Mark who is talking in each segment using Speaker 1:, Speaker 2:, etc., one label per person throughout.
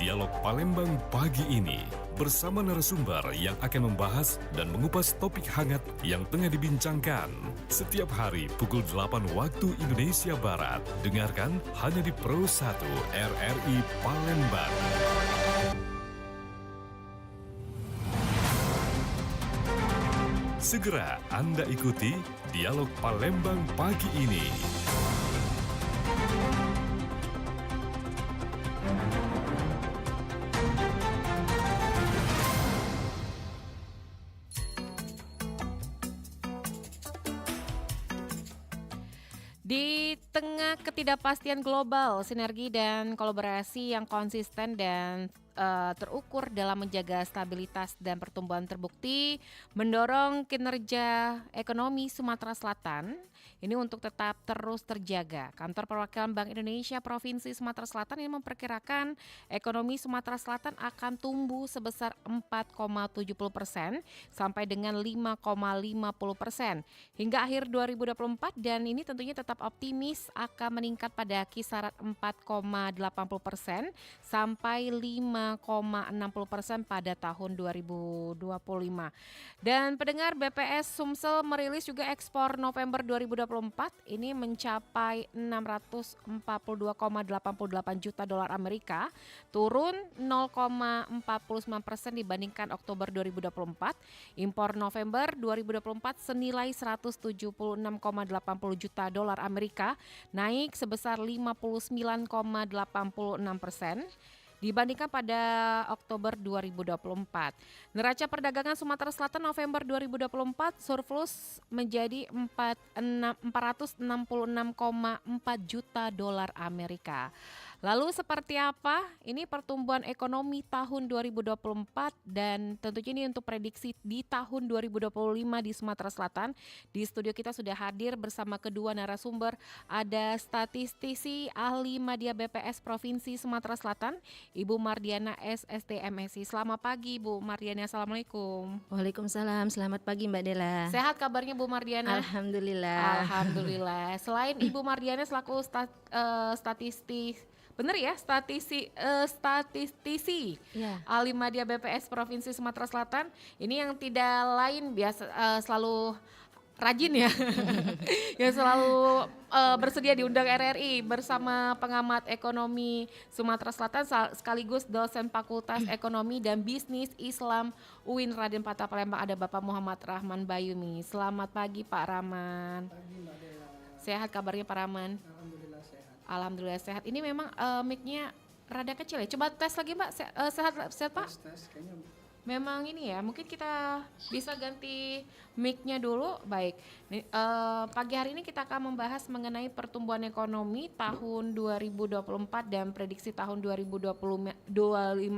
Speaker 1: Dialog Palembang pagi ini bersama narasumber yang akan membahas dan mengupas topik hangat yang tengah dibincangkan. Setiap hari pukul 8 waktu Indonesia Barat. Dengarkan hanya di Pro 1 RRI Palembang. Segera Anda ikuti Dialog Palembang pagi ini.
Speaker 2: Di tengah ketidakpastian global, sinergi dan kolaborasi yang konsisten dan terukur dalam menjaga stabilitas dan pertumbuhan terbukti mendorong kinerja ekonomi Sumatera Selatan ini untuk tetap terus terjaga. Kantor Perwakilan Bank Indonesia Provinsi Sumatera Selatan ini memperkirakan ekonomi Sumatera Selatan akan tumbuh sebesar 4,70% sampai dengan 5,50% hingga akhir 2024, dan ini tentunya tetap optimis akan meningkat pada kisaran 4,80% sampai 5,60% pada tahun 2025. Dan pendengar, BPS Sumsel merilis juga ekspor November 2024 ini mencapai 642,88 juta dolar Amerika, turun 0,49% dibandingkan Oktober 2024. Impor November 2024 senilai 176,80 juta dolar Amerika, naik sebesar 59,86% dibandingkan pada Oktober 2024. Neraca perdagangan Sumatera Selatan November 2024 surplus menjadi 466,4 juta dolar Amerika. Lalu seperti apa ini pertumbuhan ekonomi tahun 2024 dan tentunya ini untuk prediksi di tahun 2025 di Sumatera Selatan. Di studio kita sudah hadir bersama kedua narasumber, ada statistisi ahli media BPS Provinsi Sumatera Selatan, Ibu Mardiana SST MSI. Selamat pagi Bu Mardiana, Assalamualaikum.
Speaker 3: Waalaikumsalam, selamat pagi Mbak Dela.
Speaker 2: Sehat kabarnya Bu Mardiana?
Speaker 3: Alhamdulillah.
Speaker 2: Alhamdulillah. Selain Ibu Mardiana selaku statistisi
Speaker 3: Ya.
Speaker 2: ahli media BPS Provinsi Sumatera Selatan, ini yang tidak lain biasa selalu rajin ya, yang selalu bersedia diundang RRI bersama pengamat ekonomi Sumatera Selatan sekaligus dosen Fakultas Ekonomi dan Bisnis Islam UIN Raden Patah Palembang, ada Bapak Muhammad Rahman Bayumi. Selamat pagi Pak Rahman.
Speaker 4: Pagi Mbak Dela.
Speaker 2: Sehat kabarnya Pak Rahman?
Speaker 4: Alhamdulillah sehat.
Speaker 2: Alhamdulillah sehat. Ini memang mic-nya rada kecil ya. Coba tes lagi Mbak. Sehat Pak?
Speaker 4: Tes kayaknya
Speaker 2: Memang ini ya, mungkin kita bisa ganti mic-nya dulu. Baik, pagi hari ini kita akan membahas mengenai pertumbuhan ekonomi tahun 2024 dan prediksi tahun 2025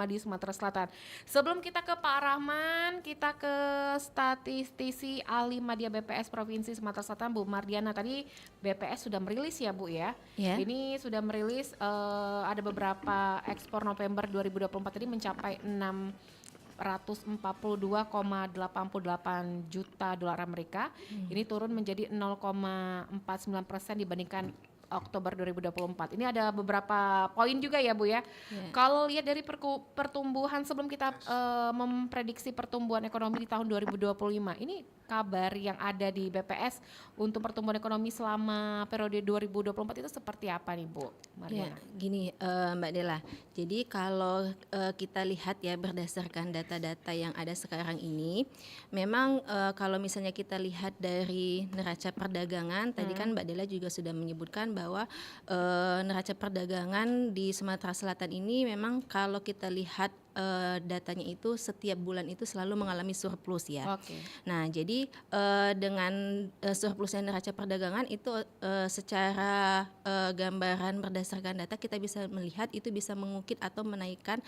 Speaker 2: di Sumatera Selatan. Sebelum kita ke Pak Rahman, kita ke statistisi ahli media BPS Provinsi Sumatera Selatan, Bu Mardiana. Tadi BPS sudah merilis ya Bu ya?
Speaker 3: Ya.
Speaker 2: Ini sudah merilis ada beberapa ekspor November 2024 tadi mencapai 642,88 juta dolar Amerika. Ini turun menjadi 0,49% dibandingkan Oktober 2024. Ini ada beberapa poin juga ya Bu ya. Kalau lihat dari pertumbuhan sebelum kita memprediksi pertumbuhan ekonomi di tahun 2025, ini kabar yang ada di BPS untuk pertumbuhan ekonomi selama periode 2024 itu seperti apa nih Bu Mariana?
Speaker 3: Ya, gini Mbak Dela. Jadi kalau kita lihat ya berdasarkan data-data yang ada sekarang ini, memang kalau misalnya kita lihat dari neraca perdagangan, tadi kan Mbak Dela juga sudah menyebutkan bahwa neraca perdagangan di Sumatera Selatan ini memang kalau kita lihat datanya itu setiap bulan itu selalu mengalami surplus ya.
Speaker 2: Oke.
Speaker 3: Nah, jadi dengan surplusnya neraca perdagangan itu secara gambaran berdasarkan data kita bisa melihat itu bisa mengukit atau menaikkan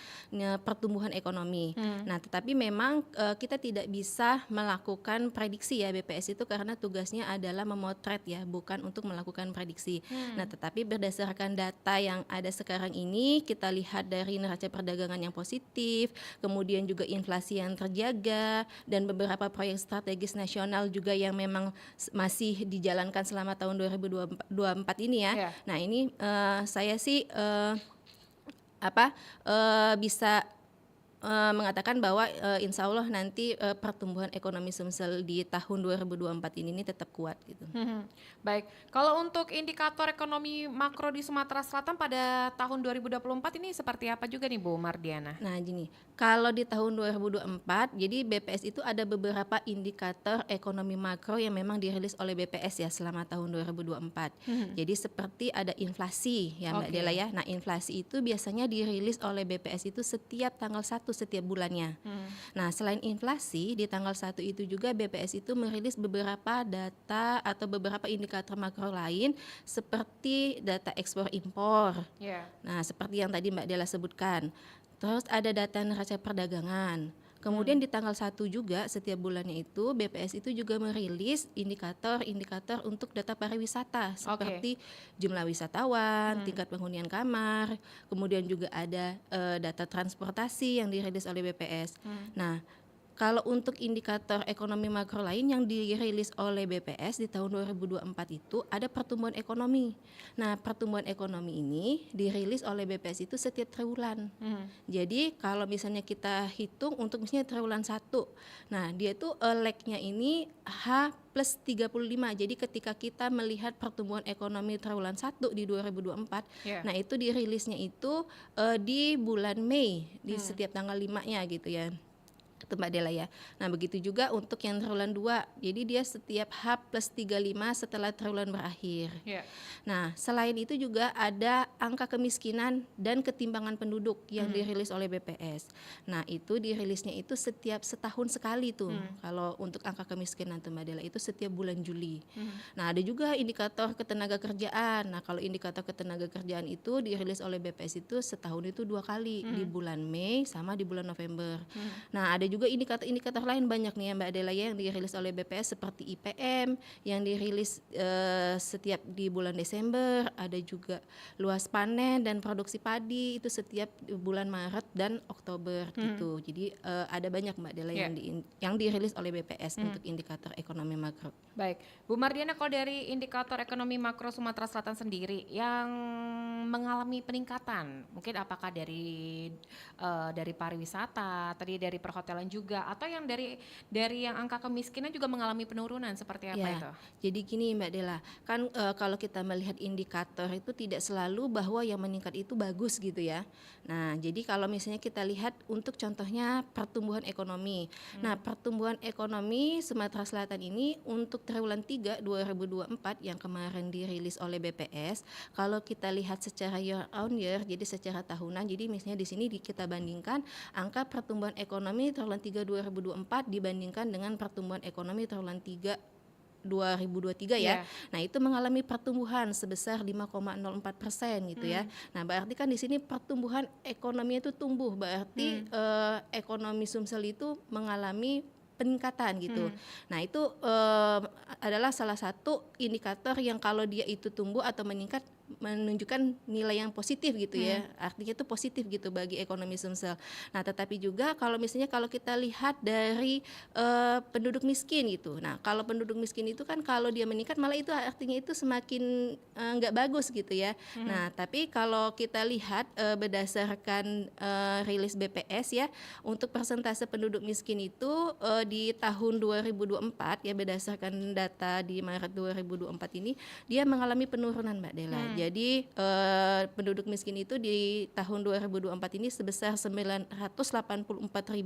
Speaker 3: pertumbuhan ekonomi. Nah, tetapi memang kita tidak bisa melakukan prediksi ya BPS itu karena tugasnya adalah memotret ya, bukan untuk melakukan prediksi. Nah, tetapi berdasarkan data yang ada sekarang ini kita lihat dari neraca perdagangan yang positif, kemudian juga inflasi yang terjaga dan beberapa proyek strategis nasional juga yang memang masih dijalankan selama tahun 2024 ini ya.
Speaker 2: Yeah.
Speaker 3: Nah, ini saya sih bisa mengatakan bahwa insya Allah nanti pertumbuhan ekonomi Sumsel di tahun 2024 ini tetap kuat gitu.
Speaker 2: Baik, kalau untuk indikator ekonomi makro di Sumatera Selatan pada tahun 2024 ini seperti apa juga nih Bu Mardiana?
Speaker 3: Nah gini, kalau di tahun 2024, jadi BPS itu ada beberapa indikator ekonomi makro yang memang dirilis oleh BPS ya selama tahun 2024. Jadi seperti ada inflasi ya Mbak
Speaker 2: Oke.
Speaker 3: Dela ya. Nah inflasi itu biasanya dirilis oleh BPS itu setiap tanggal 1 setiap bulannya. Nah selain inflasi, di tanggal 1 itu juga BPS itu merilis beberapa data atau beberapa indikator makro lain seperti data ekspor impor.
Speaker 2: Ya.
Speaker 3: Nah, seperti yang tadi Mbak Dela sebutkan. Terus ada data neraca perdagangan. Kemudian di tanggal 1 juga setiap bulannya itu BPS itu juga merilis indikator-indikator untuk data pariwisata seperti jumlah wisatawan, tingkat penghunian kamar, kemudian juga ada data transportasi yang dirilis oleh BPS. Nah, kalau untuk indikator ekonomi makro lain yang dirilis oleh BPS di tahun 2024 itu ada pertumbuhan ekonomi. Nah, pertumbuhan ekonomi ini dirilis oleh BPS itu setiap triwulan. Jadi kalau misalnya kita hitung untuk misalnya triwulan 1, nah dia tuh lag-nya ini H+35. Jadi ketika kita melihat pertumbuhan ekonomi triwulan 1 di 2024, nah itu dirilisnya itu di bulan Mei di setiap tanggal 5-nya gitu ya. Itu Mbak Dela ya. Nah begitu juga untuk yang triwulan 2, jadi dia setiap H+35 setelah triwulan berakhir. Nah selain itu juga ada angka kemiskinan dan ketimpangan penduduk yang dirilis oleh BPS. Nah itu dirilisnya itu setiap setahun sekali tuh. Kalau untuk angka kemiskinan tuh Mbak Dela itu setiap bulan Juli. Nah ada juga indikator ketenaga kerjaan. Nah kalau indikator ketenaga kerjaan itu dirilis oleh BPS itu setahun itu 2 kali, di bulan Mei sama di bulan November. Nah ada juga indikator-indikator lain banyak nih ya Mbak Dela ya yang dirilis oleh BPS seperti IPM yang dirilis setiap di bulan Desember, ada juga luas panen dan produksi padi itu setiap bulan Maret dan Oktober gitu. Jadi ada banyak Mbak Dela yang dirilis oleh BPS untuk indikator ekonomi makro.
Speaker 2: Baik, Bu Mardiana, kalau dari indikator ekonomi makro Sumatera Selatan sendiri yang mengalami peningkatan, mungkin apakah dari pariwisata, tadi dari perhotelan juga, atau yang dari yang angka kemiskinan juga mengalami penurunan seperti apa itu?
Speaker 3: Jadi gini Mbak Dela, kan kalau kita melihat indikator itu tidak selalu bahwa yang meningkat itu bagus gitu ya. Nah jadi kalau misalnya kita lihat untuk contohnya pertumbuhan ekonomi. Nah pertumbuhan ekonomi Sumatera Selatan ini untuk triwulan 3 2024 yang kemarin dirilis oleh BPS, kalau kita lihat secara year on year, jadi secara tahunan, jadi misalnya di sini kita bandingkan angka pertumbuhan ekonomi triwulan 3 2024 dibandingkan dengan pertumbuhan ekonomi triwulan 3 2023 ya. Nah itu mengalami pertumbuhan sebesar 5,04% gitu ya. Nah berarti kan di sini pertumbuhan ekonomi itu tumbuh, berarti ekonomi Sumsel itu mengalami peningkatan gitu. Nah itu adalah salah satu indikator yang kalau dia itu tumbuh atau meningkat menunjukkan nilai yang positif gitu ya. Artinya itu positif gitu bagi ekonomi Sumsel. Nah tetapi juga kalau misalnya kalau kita lihat dari penduduk miskin gitu. Nah kalau penduduk miskin itu kan kalau dia meningkat malah itu artinya itu semakin nggak bagus gitu ya. Nah tapi kalau kita lihat berdasarkan rilis BPS ya, untuk persentase penduduk miskin itu di tahun 2024 ya berdasarkan data di Maret 2024 ini dia mengalami penurunan Mbak Dela. Jadi penduduk miskin itu di tahun 2024 ini sebesar 984.000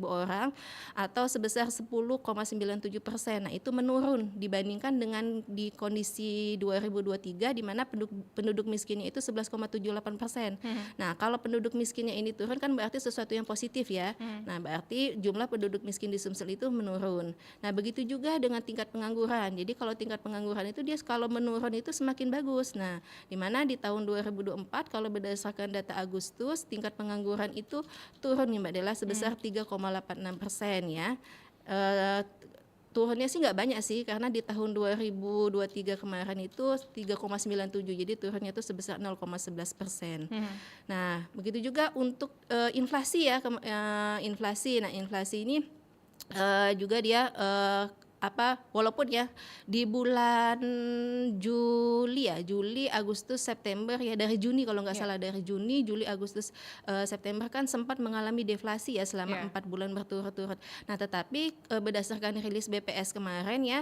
Speaker 3: orang atau sebesar 10,97%. Nah itu menurun dibandingkan dengan di kondisi 2023 di mana penduduk miskinnya itu 11,78%. Nah kalau penduduk miskinnya ini turun kan berarti sesuatu yang positif ya. Nah berarti jumlah penduduk miskin di Sumsel itu menurun. Nah begitu juga dengan tingkat pengangguran. Jadi kalau tingkat pengangguran itu dia kalau menurun itu semakin bagus. Nah di mana di tahun 2024 kalau berdasarkan data Agustus tingkat pengangguran itu turun nih Mbak Dela sebesar 3,86% ya. Turunnya sih nggak banyak sih karena di tahun 2023 kemarin itu 3,97 jadi turunnya itu sebesar 0,11%. Nah begitu juga untuk inflasi ya inflasi. Nah inflasi ini juga dia walaupun ya di bulan Juli, Agustus, September ya, dari Juni kalau nggak
Speaker 2: Ya,
Speaker 3: salah, dari Juni, Juli, Agustus, September kan sempat mengalami deflasi ya selama
Speaker 2: ya.
Speaker 3: 4 bulan berturut-turut. Nah, tetapi berdasarkan rilis BPS kemarin ya,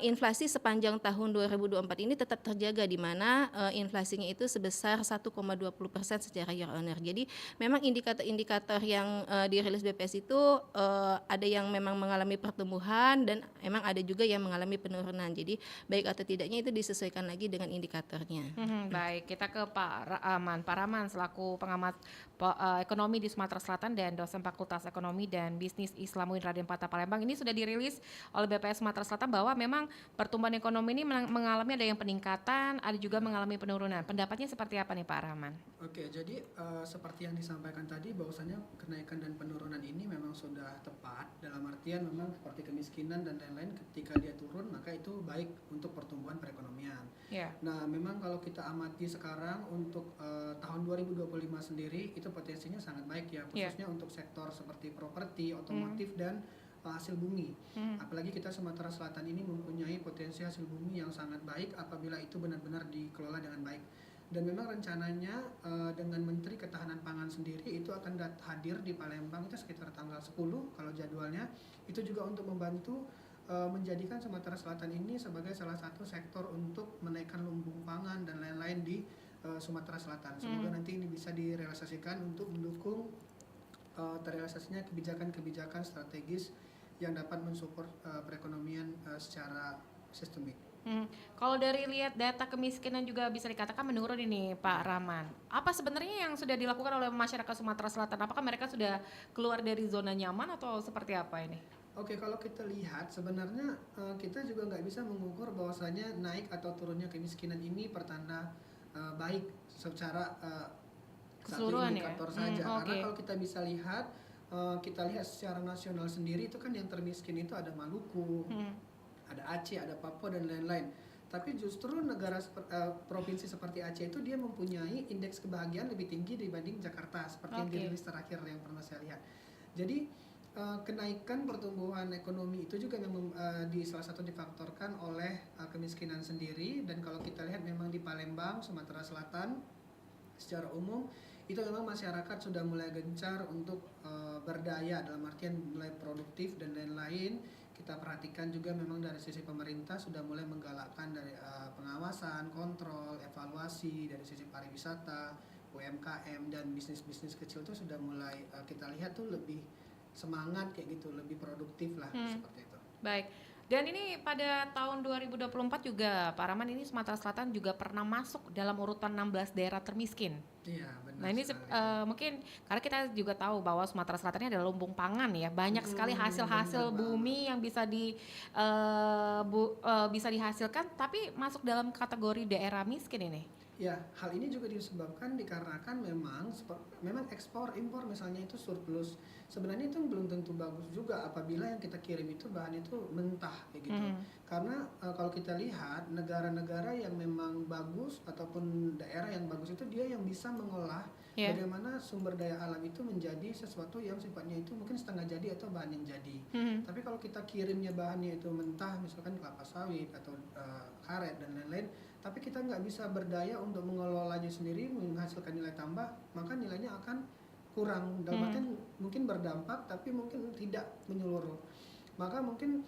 Speaker 3: inflasi sepanjang tahun 2024 ini tetap terjaga, di mana inflasinya itu sebesar 1,20% secara year on year. Jadi memang indikator-indikator yang dirilis BPS itu ada yang memang mengalami pertumbuhan dan emang ada juga yang mengalami penurunan. Jadi baik atau tidaknya itu disesuaikan lagi dengan indikatornya.
Speaker 2: Baik, kita ke Pak Rahman. Pak Rahman selaku pengamat ekonomi di Sumatera Selatan dan dosen Fakultas Ekonomi dan Bisnis Islam UIN Raden Patah Palembang, ini sudah dirilis oleh BPS Sumatera Selatan bahwa memang pertumbuhan ekonomi ini mengalami ada yang peningkatan, ada juga mengalami penurunan. Pendapatnya seperti apa nih Pak Rahman?
Speaker 4: Oke, jadi seperti yang disampaikan tadi bahwasanya kenaikan dan penurunan ini memang sudah tepat, dalam artian memang seperti kemiskinan dan lain-lain, ketika dia turun maka itu baik untuk pertumbuhan perekonomian.
Speaker 2: Ya.
Speaker 4: Nah, memang kalau kita amati sekarang untuk tahun 2025 sendiri itu potensinya sangat baik ya, khususnya untuk sektor seperti properti, otomotif dan hasil bumi. Apalagi kita Sumatera Selatan ini mempunyai potensi hasil bumi yang sangat baik apabila itu benar-benar dikelola dengan baik. Dan memang rencananya dengan Menteri Ketahanan Pangan sendiri itu akan hadir di Palembang itu sekitar tanggal 10 kalau jadwalnya, itu juga untuk membantu menjadikan Sumatera Selatan ini sebagai salah satu sektor untuk menaikkan lumbung pangan dan lain-lain di Sumatera Selatan. Semoga nanti ini bisa direalisasikan untuk mendukung terrealisasinya kebijakan-kebijakan strategis yang dapat mensupport perekonomian secara sistemik.
Speaker 2: Kalau dari lihat data kemiskinan juga bisa dikatakan menurun ini Pak Rahman. Apa sebenarnya yang sudah dilakukan oleh masyarakat Sumatera Selatan? Apakah mereka sudah keluar dari zona nyaman atau seperti apa ini?
Speaker 4: Oke, kalau kita lihat sebenarnya kita juga nggak bisa mengukur bahwasanya naik atau turunnya kemiskinan ini pertanda baik secara satu
Speaker 2: Keseluruhan ya?
Speaker 4: indikator saja.
Speaker 2: Oke.
Speaker 4: Karena kalau kita bisa lihat, kita lihat secara nasional sendiri itu kan yang termiskin itu ada Maluku, ada Aceh, ada Papua dan lain-lain. Tapi justru provinsi seperti Aceh itu dia mempunyai indeks kebahagiaan lebih tinggi dibanding Jakarta seperti yang dirilis terakhir yang pernah saya lihat. Jadi kenaikan pertumbuhan ekonomi itu juga memang di salah satu difaktorkan oleh kemiskinan sendiri. Dan kalau kita lihat memang di Palembang, Sumatera Selatan secara umum itu memang masyarakat sudah mulai gencar untuk berdaya, dalam artian mulai produktif dan lain-lain. Kita perhatikan juga memang dari sisi pemerintah sudah mulai menggalakkan dari pengawasan, kontrol, evaluasi dari sisi pariwisata, UMKM dan bisnis-bisnis kecil itu sudah mulai kita lihat tuh lebih semangat kayak gitu, lebih produktif lah seperti itu.
Speaker 2: Baik. Dan ini pada tahun 2024 juga Pak Rahman, ini Sumatera Selatan juga pernah masuk dalam urutan 16 daerah termiskin.
Speaker 4: Iya, benar.
Speaker 2: Nah ini
Speaker 4: sekali.
Speaker 2: mungkin karena kita juga tahu bahwa Sumatera Selatan ini adalah lumbung pangan ya, banyak sekali hasil-hasil
Speaker 4: benar
Speaker 2: bumi yang bisa bisa dihasilkan, tapi masuk dalam kategori daerah miskin ini.
Speaker 4: Ya, hal ini juga disebabkan dikarenakan memang ekspor impor misalnya itu surplus. Sebenarnya itu belum tentu bagus juga apabila yang kita kirim itu bahan itu mentah kayak gitu. Karena kalau kita lihat negara-negara yang memang bagus ataupun daerah yang bagus itu dia yang bisa mengolah bagaimana sumber daya alam itu menjadi sesuatu yang sifatnya itu mungkin setengah jadi atau bahan yang jadi. Tapi kalau kita kirimnya bahannya itu mentah, misalkan kelapa sawit atau karet dan lain-lain, tapi kita nggak bisa berdaya untuk mengelolanya sendiri, menghasilkan nilai tambah, maka nilainya akan kurang. Dalam artian mungkin berdampak, tapi mungkin tidak menyeluruh. Maka mungkin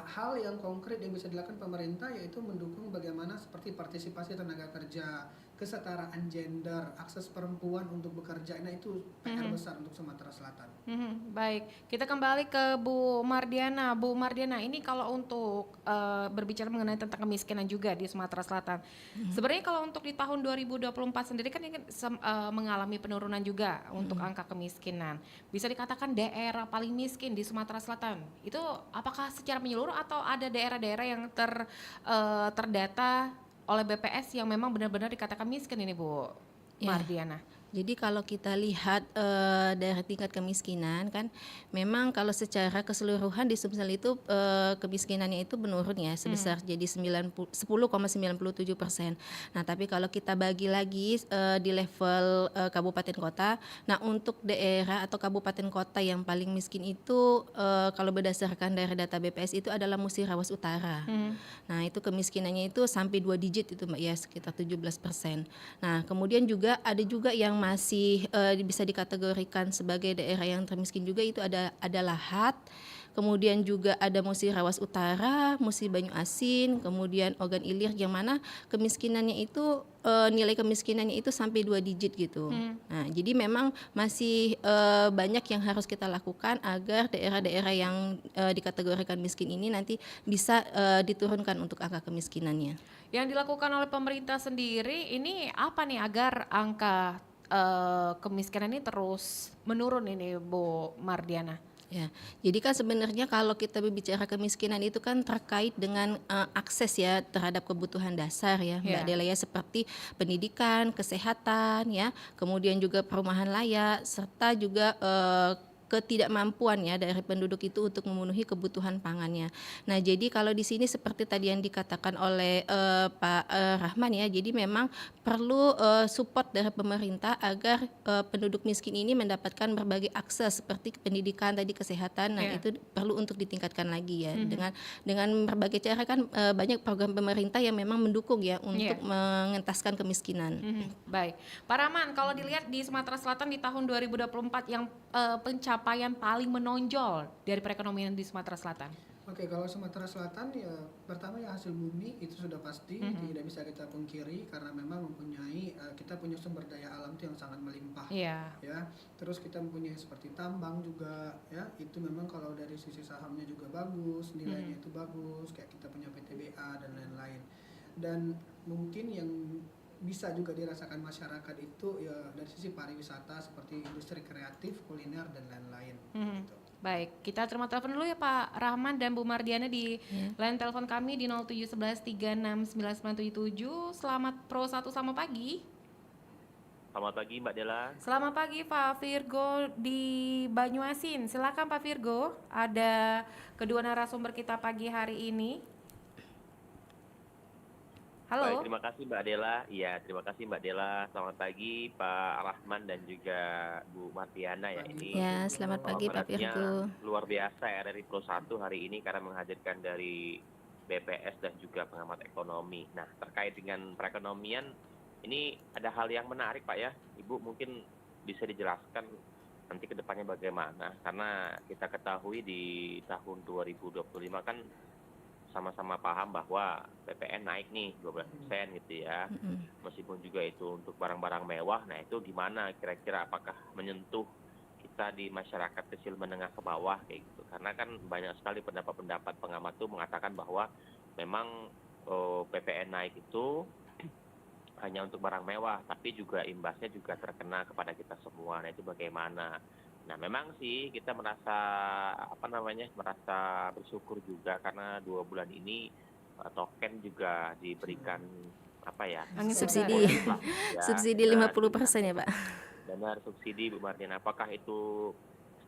Speaker 4: hal yang konkret yang bisa dilakukan pemerintah yaitu mendukung bagaimana seperti partisipasi tenaga kerja, kesetaraan gender, akses perempuan untuk bekerja. Nah itu PR besar untuk Sumatera Selatan.
Speaker 2: Baik, kita kembali ke Bu Mardiana. Bu Mardiana, ini kalau untuk berbicara mengenai tentang kemiskinan juga di Sumatera Selatan, sebenarnya kalau untuk di tahun 2024 sendiri kan ini mengalami penurunan juga untuk angka kemiskinan. Bisa dikatakan daerah paling miskin di Sumatera Selatan itu apakah secara menyeluruh atau ada daerah-daerah yang terdata oleh BPS yang memang benar-benar dikatakan miskin ini Bu Mardiana?
Speaker 3: Jadi kalau kita lihat dari tingkat kemiskinan kan, memang kalau secara keseluruhan di Sumsel itu kemiskinannya itu menurun ya sebesar jadi 10,97%. Nah tapi kalau kita bagi lagi di level kabupaten kota, nah untuk daerah atau kabupaten kota yang paling miskin itu kalau berdasarkan dari data BPS itu adalah Musirawas Utara. Nah itu kemiskinannya itu sampai 2 digit itu Mbak ya, sekitar 17%. Nah kemudian juga ada juga yang masih bisa dikategorikan sebagai daerah yang termiskin juga, itu ada Lahat, kemudian juga ada Musi Rawas Utara, Musi Banyu Asin, kemudian Ogan Ilir, yang mana kemiskinannya itu nilai kemiskinannya itu sampai 2 digit gitu. Nah jadi memang masih banyak yang harus kita lakukan agar daerah-daerah yang dikategorikan miskin ini nanti bisa diturunkan untuk angka kemiskinannya.
Speaker 2: Yang dilakukan oleh pemerintah sendiri ini apa nih agar angka kemiskinan ini terus menurun ini Bu Mardiana?
Speaker 3: Ya, jadi kan sebenarnya kalau kita berbicara kemiskinan itu kan terkait dengan akses ya terhadap kebutuhan dasar ya Mbak Dela ya, seperti pendidikan, kesehatan ya, kemudian juga perumahan layak, serta juga ketidakmampuan ya dari penduduk itu untuk memenuhi kebutuhan pangannya. Nah, jadi kalau di sini seperti tadi yang dikatakan oleh Pak Rahman ya, jadi memang perlu support dari pemerintah agar penduduk miskin ini mendapatkan berbagai akses seperti pendidikan tadi, kesehatan. Nah, itu perlu untuk ditingkatkan lagi ya dengan berbagai cara kan banyak program pemerintah yang memang mendukung ya untuk mengentaskan kemiskinan.
Speaker 2: Baik, Pak Rahman, kalau dilihat di Sumatera Selatan di tahun 2024 yang pencapaian paling menonjol dari perekonomian di Sumatera Selatan?
Speaker 4: Oke, kalau Sumatera Selatan ya pertama ya hasil bumi itu sudah pasti tidak bisa kita pungkiri karena memang mempunyai kita punya sumber daya alam itu yang sangat melimpah. Ya. Terus kita mempunyai seperti tambang juga ya, itu memang kalau dari sisi sahamnya juga bagus, nilainya itu bagus, kayak kita punya PTBA dan lain-lain. Dan mungkin yang bisa juga dirasakan masyarakat itu ya dari sisi pariwisata seperti industri kreatif, kuliner dan lain-lain. Gitu.
Speaker 2: Baik, kita terima telepon dulu ya Pak Rahman dan Bu Mardiana di line telepon kami di 0711369977. Selamat Pro 1, selamat pagi.
Speaker 5: Selamat pagi Mbak Dela.
Speaker 2: Selamat pagi Pak Virgo di Banyuasin. Silakan Pak Virgo, ada kedua narasumber kita pagi hari ini. Halo.
Speaker 5: Baik, terima kasih Mbak Dela. Iya, terima kasih Mbak Dela. Selamat pagi Pak Rahman dan juga Bu Mardiana ya ini.
Speaker 3: Ya, selamat pagi Pak Virgo.
Speaker 5: Luar biasa RRI Pro 1 hari ini karena menghadirkan dari BPS dan juga pengamat ekonomi. Nah, terkait dengan perekonomian ini ada hal yang menarik Pak ya. Ibu mungkin bisa dijelaskan nanti ke depannya bagaimana, karena kita ketahui di tahun 2025 kan sama-sama paham bahwa PPN naik nih 12% gitu ya. Meskipun juga itu untuk barang-barang mewah, nah itu gimana kira-kira apakah menyentuh kita di masyarakat kecil menengah ke bawah kayak gitu. Karena kan banyak sekali pendapat-pendapat pengamat tuh mengatakan bahwa memang PPN naik itu hanya untuk barang mewah, tapi juga imbasnya juga terkena kepada kita semua. Nah itu bagaimana? Nah memang sih kita merasa bersyukur juga karena 2 bulan ini token juga diberikan
Speaker 3: subsidi subsidi 50% ya Pak.
Speaker 5: Benar, subsidi Bu Mardiana. Apakah itu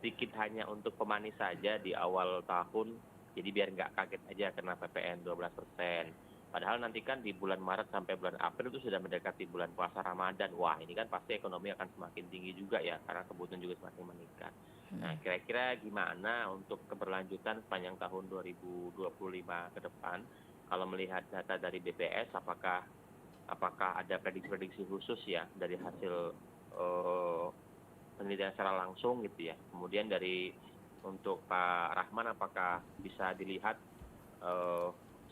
Speaker 5: sedikit hanya untuk pemanis saja di awal tahun, jadi biar nggak kaget aja kena PPN 12%. Padahal nanti kan di bulan Maret sampai bulan April itu sudah mendekati bulan puasa Ramadan. Wah ini kan pasti ekonomi akan semakin tinggi juga ya, karena kebutuhan juga semakin meningkat. Nah kira-kira gimana untuk keberlanjutan sepanjang tahun 2025 ke depan? Kalau melihat data dari BPS, apakah ada prediksi-prediksi khusus ya dari hasil penelitian secara langsung gitu ya? Kemudian untuk Pak Rahman, apakah bisa dilihat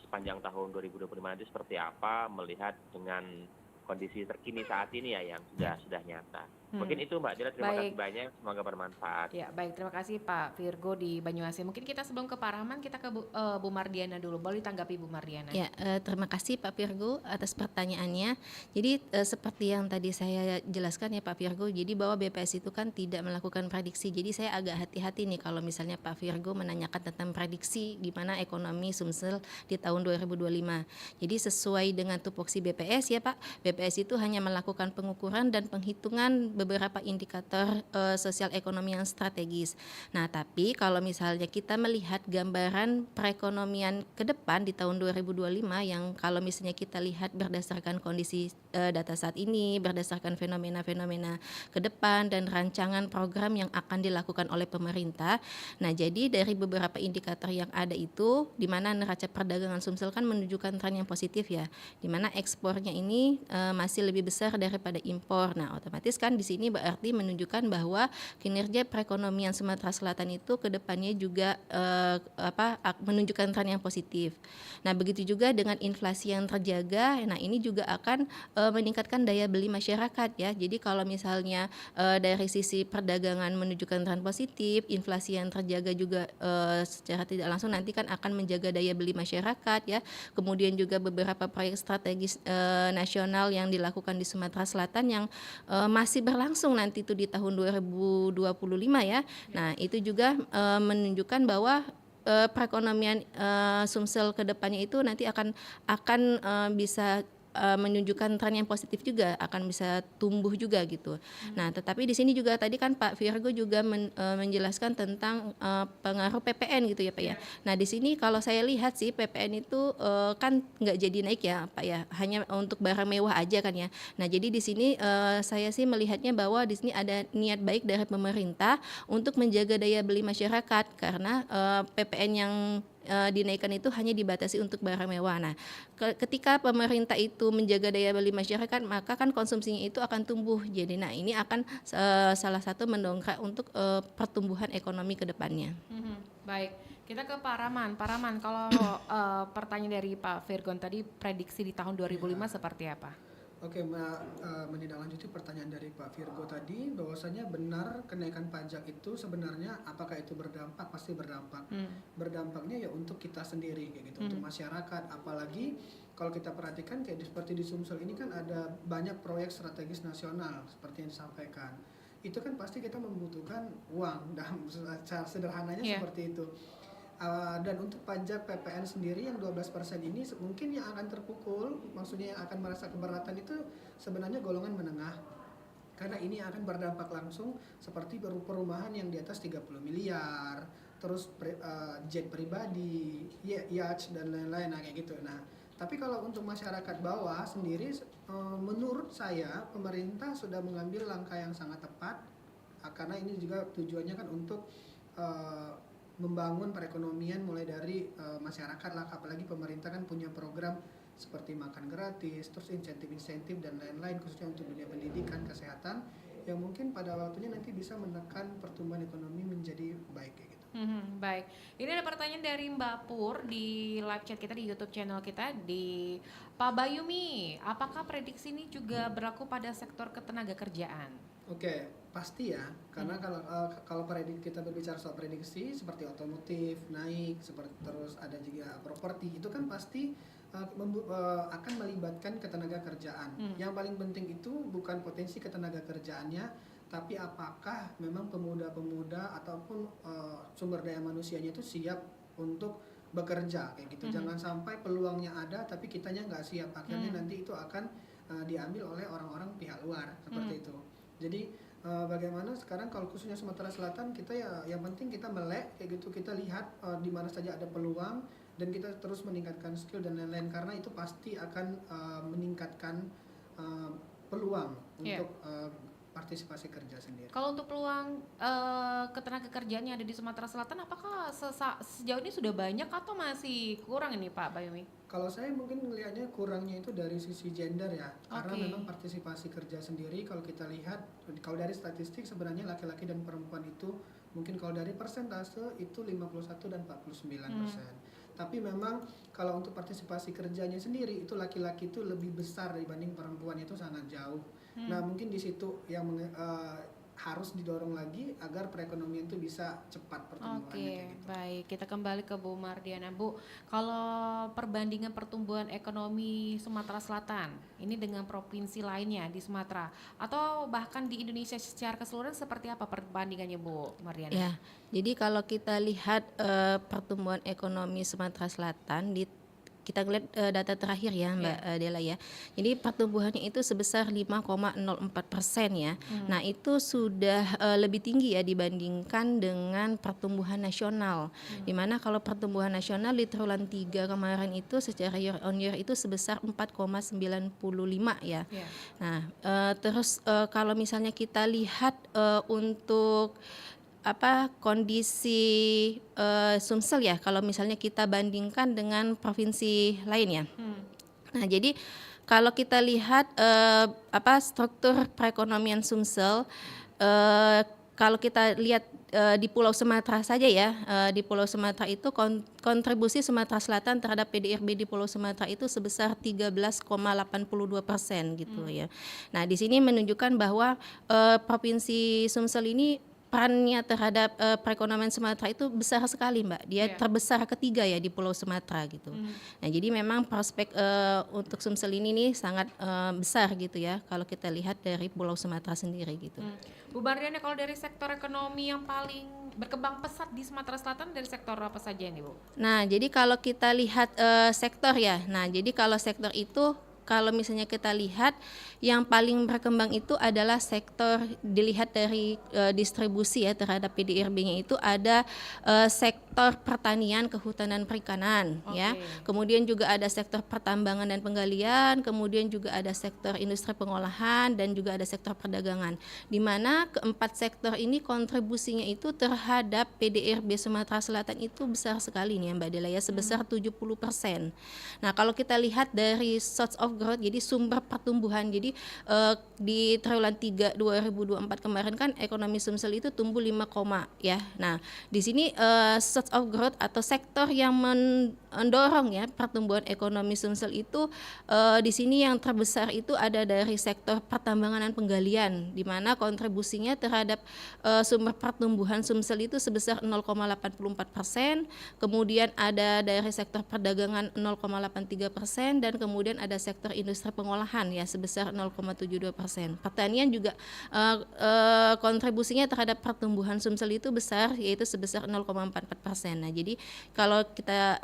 Speaker 5: sepanjang tahun 2025 nanti seperti apa melihat dengan kondisi terkini saat ini ya yang sudah nyata. Mungkin itu Mbak Dila, terima kasih banyak, semoga bermanfaat.
Speaker 2: Ya baik, terima kasih Pak Virgo di Banyuasin. Mungkin kita sebelum ke Pak Rahman kita ke Bu Mardiana dulu, boleh ditanggapi Bu Mardiana?
Speaker 3: Ya, terima kasih Pak Virgo atas pertanyaannya. Jadi seperti yang tadi saya jelaskan ya Pak Virgo, jadi bahwa BPS itu kan tidak melakukan prediksi. Jadi saya agak hati-hati nih kalau misalnya Pak Virgo menanyakan tentang prediksi gimana ekonomi Sumsel di tahun 2025. Jadi sesuai dengan tupoksi BPS ya Pak, BPS itu hanya melakukan pengukuran dan penghitungan beberapa indikator sosial ekonomi yang strategis. Nah, tapi kalau misalnya kita melihat gambaran perekonomian ke depan di tahun 2025 yang kalau misalnya kita lihat berdasarkan kondisi data saat ini, berdasarkan fenomena-fenomena ke depan dan rancangan program yang akan dilakukan oleh pemerintah. Nah, jadi dari beberapa indikator yang ada itu, di mana neraca perdagangan Sumsel kan menunjukkan tren yang positif ya, di mana ekspornya ini masih lebih besar daripada impor. Nah, otomatis kan di sini berarti menunjukkan bahwa kinerja perekonomian Sumatera Selatan itu ke depannya juga menunjukkan tren yang positif. Nah, begitu juga dengan inflasi yang terjaga. Nah, ini juga akan meningkatkan daya beli masyarakat ya. Jadi kalau misalnya dari sisi perdagangan menunjukkan tren positif, inflasi yang terjaga juga secara tidak langsung nanti kan akan menjaga daya beli masyarakat ya. Kemudian juga beberapa proyek strategis nasional yang dilakukan di Sumatera Selatan yang masih berlangsung nanti itu di tahun 2025 ya. Nah, itu juga menunjukkan bahwa perekonomian Sumsel ke depannya itu nanti akan bisa menunjukkan tren yang positif juga, akan bisa tumbuh juga gitu. Nah, tetapi di sini juga tadi kan Pak Virgo juga menjelaskan tentang pengaruh PPN gitu ya Pak ya. Nah, di sini kalau saya lihat sih PPN itu kan nggak jadi naik ya Pak ya, hanya untuk barang mewah aja kan ya. Nah, jadi di sini saya sih melihatnya bahwa di sini ada niat baik dari pemerintah untuk menjaga daya beli masyarakat karena PPN yang dinaikkan itu hanya dibatasi untuk barang mewah. Nah, ketika pemerintah itu menjaga daya beli masyarakat, maka kan konsumsinya itu akan tumbuh. Jadi, nah ini akan salah satu mendongkrak untuk pertumbuhan ekonomi ke depannya.
Speaker 2: Baik, kita ke Pak Rahman. Pak Rahman, kalau pertanyaan dari Pak Virgon tadi, prediksi di tahun 2005 seperti apa?
Speaker 4: Oke, menindaklanjuti pertanyaan dari Pak Virgo tadi, bahwasanya benar kenaikan pajak itu sebenarnya apakah itu berdampak? Pasti berdampak. Berdampaknya ya untuk kita sendiri kayak gitu, untuk masyarakat. Apalagi kalau kita perhatikan kayak seperti di Sumsel ini kan ada banyak proyek strategis nasional seperti yang disampaikan. Itu kan pasti kita membutuhkan uang, dalam secara sederhananya seperti itu. Dan untuk pajak PPN sendiri yang 12% ini mungkin yang akan terpukul, maksudnya yang akan merasa keberatan itu sebenarnya golongan menengah. Karena ini akan berdampak langsung seperti perumahan yang di atas 30 miliar, terus jet pribadi, yacht dan lain-lain kayak gitu. Nah, tapi kalau untuk masyarakat bawah sendiri menurut saya pemerintah sudah mengambil langkah yang sangat tepat karena ini juga tujuannya kan untuk membangun perekonomian mulai dari masyarakat lah, apalagi pemerintah kan punya program seperti makan gratis, terus insentif-insentif dan lain-lain khususnya untuk dunia pendidikan, kesehatan yang mungkin pada waktunya nanti bisa menekan pertumbuhan ekonomi menjadi baik kayak gitu.
Speaker 2: Baik, ini ada pertanyaan dari Mbak Pur di live chat kita di YouTube channel kita di Pak Bayumi. Apakah prediksi ini juga berlaku pada sektor ketenaga kerjaan?
Speaker 4: Oke, pasti ya, karena kalau kita berbicara soal prediksi seperti otomotif naik, seperti terus ada juga properti itu kan pasti akan melibatkan ketenaga kerjaan. Yang paling penting itu bukan potensi ketenaga kerjaannya, tapi apakah memang pemuda-pemuda ataupun sumber daya manusianya itu siap untuk bekerja kayak gitu. Jangan sampai peluangnya ada tapi kitanya nggak siap, akhirnya nanti itu akan diambil oleh orang-orang pihak luar seperti itu. Jadi bagaimana sekarang kalau khususnya Sumatera Selatan kita ya yang penting kita melek kayak gitu, kita lihat di mana saja ada peluang dan kita terus meningkatkan skill dan lain-lain karena itu pasti akan meningkatkan peluang untuk partisipasi kerja sendiri.
Speaker 2: Kalau untuk peluang ketenaga kerjaan yang ada di Sumatera Selatan, apakah sejauh ini sudah banyak atau masih kurang ini Pak Bayumi?
Speaker 4: Kalau saya mungkin melihatnya kurangnya itu dari sisi gender ya, karena memang partisipasi kerja sendiri kalau kita lihat, kalau dari statistik sebenarnya laki-laki dan perempuan itu mungkin kalau dari persentase itu 51 dan 49%. Tapi memang kalau untuk partisipasi kerjanya sendiri itu laki-laki itu lebih besar dibanding perempuan, itu sangat jauh. Nah mungkin di situ yang harus didorong lagi agar perekonomian itu bisa cepat pertumbuhannya kayak gitu.
Speaker 2: Baik, kita kembali ke Bu Mardiana. Bu, kalau perbandingan pertumbuhan ekonomi Sumatera Selatan ini dengan provinsi lainnya di Sumatera atau bahkan di Indonesia secara keseluruhan seperti apa perbandingannya Bu Mardiana?
Speaker 3: Ya, jadi kalau kita lihat pertumbuhan ekonomi Sumatera Selatan kita lihat data terakhir ya Mbak Dela ya. Jadi pertumbuhannya itu sebesar 5,04% ya. Nah itu sudah lebih tinggi ya dibandingkan dengan pertumbuhan nasional. Dimana kalau pertumbuhan nasional di triwulan 3 kemarin itu secara year on year itu sebesar 4,95 ya. Nah terus kalau misalnya kita lihat untuk kondisi Sumsel ya, kalau misalnya kita bandingkan dengan provinsi lain ya. Nah jadi kalau kita lihat struktur perekonomian Sumsel, kalau kita lihat di Pulau Sumatera saja ya, di Pulau Sumatera itu kontribusi Sumatera Selatan terhadap PDRB di Pulau Sumatera itu sebesar 13,82% gitu ya. Nah di sini menunjukkan bahwa provinsi Sumsel ini perannya terhadap perekonomian Sumatera itu besar sekali Mbak. Dia terbesar ketiga ya di Pulau Sumatera gitu. Nah jadi memang prospek untuk Sumsel ini nih sangat besar gitu ya kalau kita lihat dari Pulau Sumatera sendiri gitu.
Speaker 2: Bu Mardiana, kalau dari sektor ekonomi yang paling berkembang pesat di Sumatera Selatan dari sektor apa saja ini Bu?
Speaker 3: Nah jadi kalau kita lihat sektor ya, nah jadi kalau sektor itu kalau misalnya kita lihat yang paling berkembang itu adalah sektor dilihat dari distribusi ya terhadap PDRB-nya itu ada sektor pertanian, kehutanan, perikanan ya. Kemudian juga ada sektor pertambangan dan penggalian, kemudian juga ada sektor industri pengolahan dan juga ada sektor perdagangan. Di mana keempat sektor ini kontribusinya itu terhadap PDRB Sumatera Selatan itu besar sekali nih Mbak Dela ya, sebesar 70%. Nah, kalau kita lihat dari source of growth, jadi sumber pertumbuhan. Jadi di triwulan 3 2024 kemarin kan ekonomi Sumsel itu tumbuh 5, ya. Nah, di sini source of growth atau sektor yang mendorong ya pertumbuhan ekonomi Sumsel itu di sini yang terbesar itu ada dari sektor pertambangan dan penggalian, di mana kontribusinya terhadap sumber pertumbuhan Sumsel itu sebesar 0,84%, kemudian ada dari sektor perdagangan 0,83% dan kemudian ada sektor industri pengolahan ya sebesar 0,72%. Pertanian juga kontribusinya terhadap pertumbuhan Sumsel itu besar yaitu sebesar 0,44%. Nah, jadi kalau kita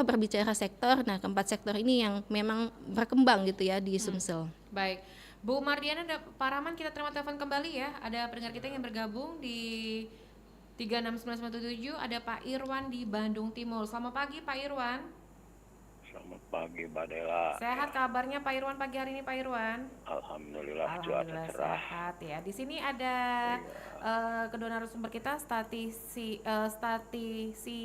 Speaker 3: berbicara sektor, nah keempat sektor ini yang memang berkembang gitu ya di Sumsel.
Speaker 2: Baik. Bu Mardiana dan Pak Rahman, kita terima telepon kembali ya. Ada pendengar kita yang bergabung di 369977, ada Pak Irwan di Bandung Timur. Selamat pagi Pak Irwan.
Speaker 6: Selamat pagi Mbak Dela.
Speaker 2: Sehat kabarnya Pak Irwan pagi hari ini Pak Irwan?
Speaker 6: Alhamdulillah cuaca cerah.
Speaker 2: Sehat ya. Di sini ada kedua narasumber kita, statisi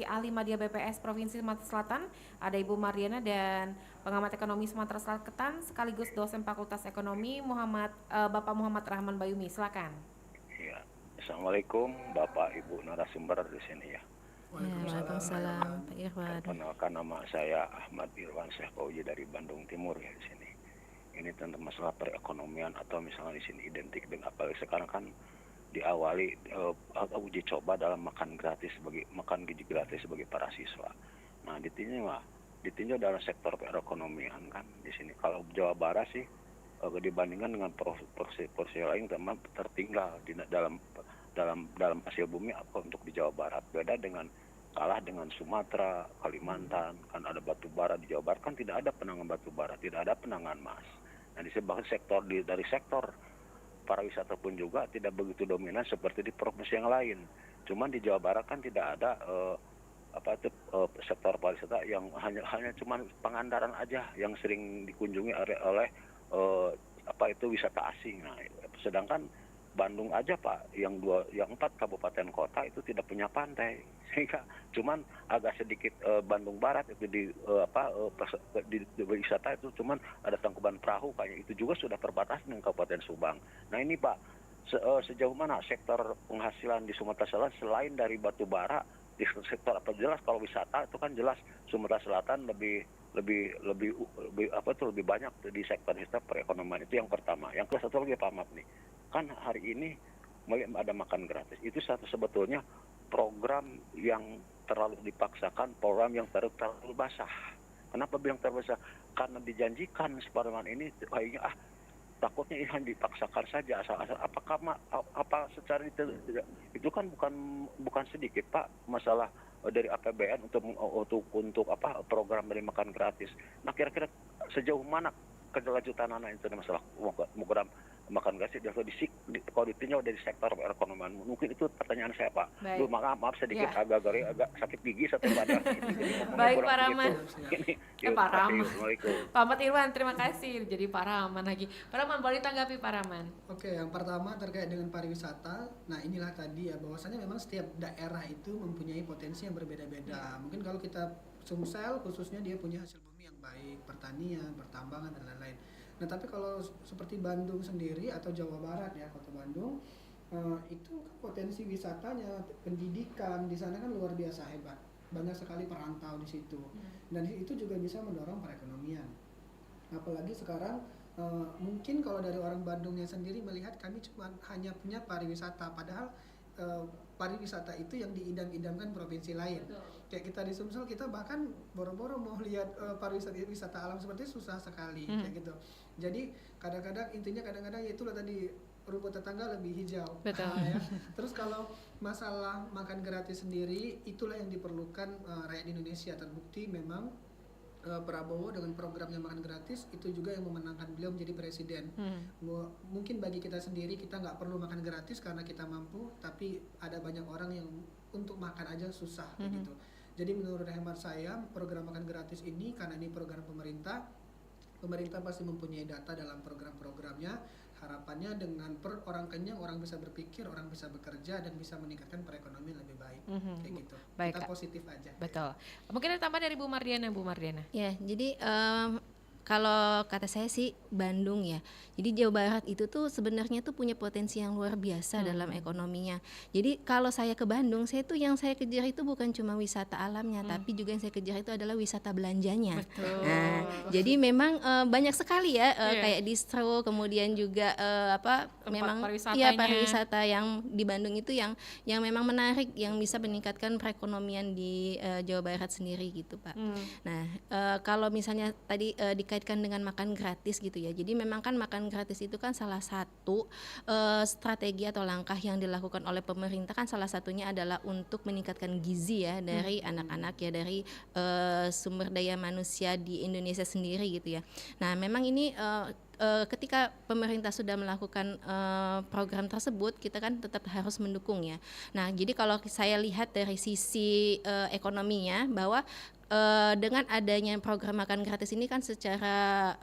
Speaker 2: ahli media BPS Provinsi Sumatera Selatan, ada Ibu Mardiana dan pengamat ekonomi Sumatera Selatan sekaligus dosen Fakultas Ekonomi Bapak Muhammad Rahman Bayumi. Silakan.
Speaker 6: Ya. Assalamualaikum Bapak Ibu narasumber di sini ya.
Speaker 3: Waalaikumsalam Pak Irwan.
Speaker 6: Perkenalkan nama saya Ahmad Irwan Syekh Fauji dari Bandung Timur ya di sini. Ini tentang masalah perekonomian atau misalnya di sini identik dengan apalagi sekarang kan diawali uji coba dalam makan gizi gratis bagi para siswa. Nah ditinjau dalam sektor perekonomian kan di sini. Kalau Jawa Barat sih dibandingkan dengan porsi lain memang tertinggal di dalam hasil bumi untuk di Jawa Barat. Beda dengan kalah dengan Sumatera, Kalimantan, kan ada batu bara di Jawa Barat kan tidak ada penanganan batu bara, tidak ada penanganan emas. Nah disebabkan dari sektor pariwisata pun juga tidak begitu dominan seperti di provinsi yang lain. Cuman di Jawa Barat kan tidak ada sektor pariwisata yang hanya cuman Pangandaran aja yang sering dikunjungi oleh wisata asing. Nah, sedangkan Bandung aja Pak, yang 4 kabupaten kota itu tidak punya pantai, sehingga cuman agak sedikit Bandung Barat itu di wisata itu cuman ada Tangkuban Perahu kayaknya itu juga sudah perbatasan dengan Kabupaten Subang. Nah ini Pak, sejauh mana sektor penghasilan di Sumatera Selatan selain dari batu bara di sektor apa jelas kalau wisata itu kan jelas Sumatera Selatan lebih banyak di sektor perekonomian itu yang pertama. Yang kedua satu lagi Pak Map nih. Kan hari ini ada makan gratis. Itu sebetulnya program yang terlalu dipaksakan, program yang terlalu basah. Kenapa bilang terlalu basah? Karena dijanjikan separuhan ini kayaknya takutnya ini hanya dipaksakan saja asal-asal. Apa secara itu kan bukan sedikit Pak masalah dari APBN untuk apa program beri makan gratis. Nah kira-kira sejauh mana kelanjutan anak itu masalah program makan gratis kalau ditinjau dari sektor perekonomian, mungkin itu pertanyaan saya Pak.
Speaker 2: Baik.
Speaker 6: Maaf sedikit
Speaker 2: Ya.
Speaker 6: agak sakit gigi satu badan.
Speaker 2: Baik, Pak Rahman.
Speaker 6: Ini,
Speaker 2: Pak Rahman.
Speaker 6: Assalamualaikum.
Speaker 2: Pak Ahmad Irwan, terima kasih. Jadi Pak Rahman lagi. Pak Rahman, boleh tanggapi Pak Rahman?
Speaker 4: Oke, yang pertama terkait dengan pariwisata. Nah, inilah tadi ya bahwasanya memang setiap daerah itu mempunyai potensi yang berbeda-beda. Mungkin kalau kita Sumsel khususnya dia punya hasil bumi yang baik, pertanian, pertambangan dan lain-lain. Nah, tapi kalau seperti Bandung sendiri atau Jawa Barat ya, Kota Bandung itu kan potensi wisatanya, pendidikan di sana kan luar biasa hebat. Banyak sekali perantau di situ. Dan itu juga bisa mendorong perekonomian. Apalagi sekarang mungkin kalau dari orang Bandungnya sendiri melihat kami cuma hanya punya pariwisata, padahal pariwisata itu yang diidam-idamkan provinsi lain. Kayak kita di Sumsel, kita bahkan boro-boro mau lihat wisata alam seperti itu susah sekali kayak gitu. Jadi kadang-kadang ya itulah tadi rumput tetangga lebih hijau.
Speaker 2: Betul.
Speaker 4: Ya. Terus kalau masalah makan gratis sendiri, itulah yang diperlukan rakyat Indonesia. Terbukti memang Prabowo dengan programnya makan gratis itu juga yang memenangkan beliau menjadi presiden. Mungkin bagi kita sendiri kita nggak perlu makan gratis karena kita mampu, tapi ada banyak orang yang untuk makan aja susah gitu. Jadi menurut hemat saya program makan gratis ini karena ini program pemerintah pasti mempunyai data dalam program-programnya. Harapannya dengan orang kenyang, orang bisa berpikir, orang bisa bekerja dan bisa meningkatkan perekonomian lebih baik. Kayak gitu.
Speaker 2: Baik,
Speaker 4: Kita
Speaker 2: Kak.
Speaker 4: positif aja.
Speaker 2: Betul. Mungkin ada tambahan dari Bu Mardiana.
Speaker 3: Ya, jadi kalau kata saya sih Bandung ya. Jadi Jawa Barat itu tuh sebenarnya tuh punya potensi yang luar biasa dalam ekonominya. Jadi kalau saya ke Bandung, yang saya kejar itu bukan cuma wisata alamnya, tapi juga yang saya kejar itu adalah wisata belanjanya.
Speaker 2: Betul.
Speaker 3: Nah, jadi memang banyak sekali ya
Speaker 2: Iya.
Speaker 3: kayak distro, kemudian juga memang
Speaker 2: pariwisatanya.
Speaker 3: pariwisata yang di Bandung itu yang memang menarik, yang bisa meningkatkan perekonomian di Jawa Barat sendiri gitu, Pak. Nah, kalau misalnya tadi dikaitkan dengan makan gratis gitu ya. Jadi memang kan makan gratis itu kan salah satu strategi atau langkah yang dilakukan oleh pemerintah, kan salah satunya adalah untuk meningkatkan gizi ya dari anak-anak ya, dari sumber daya manusia di Indonesia sendiri gitu ya. Nah, memang ini ketika pemerintah sudah melakukan program tersebut, kita kan tetap harus mendukung ya. Nah, jadi kalau saya lihat dari sisi ekonominya, bahwa dengan adanya program makan gratis ini kan secara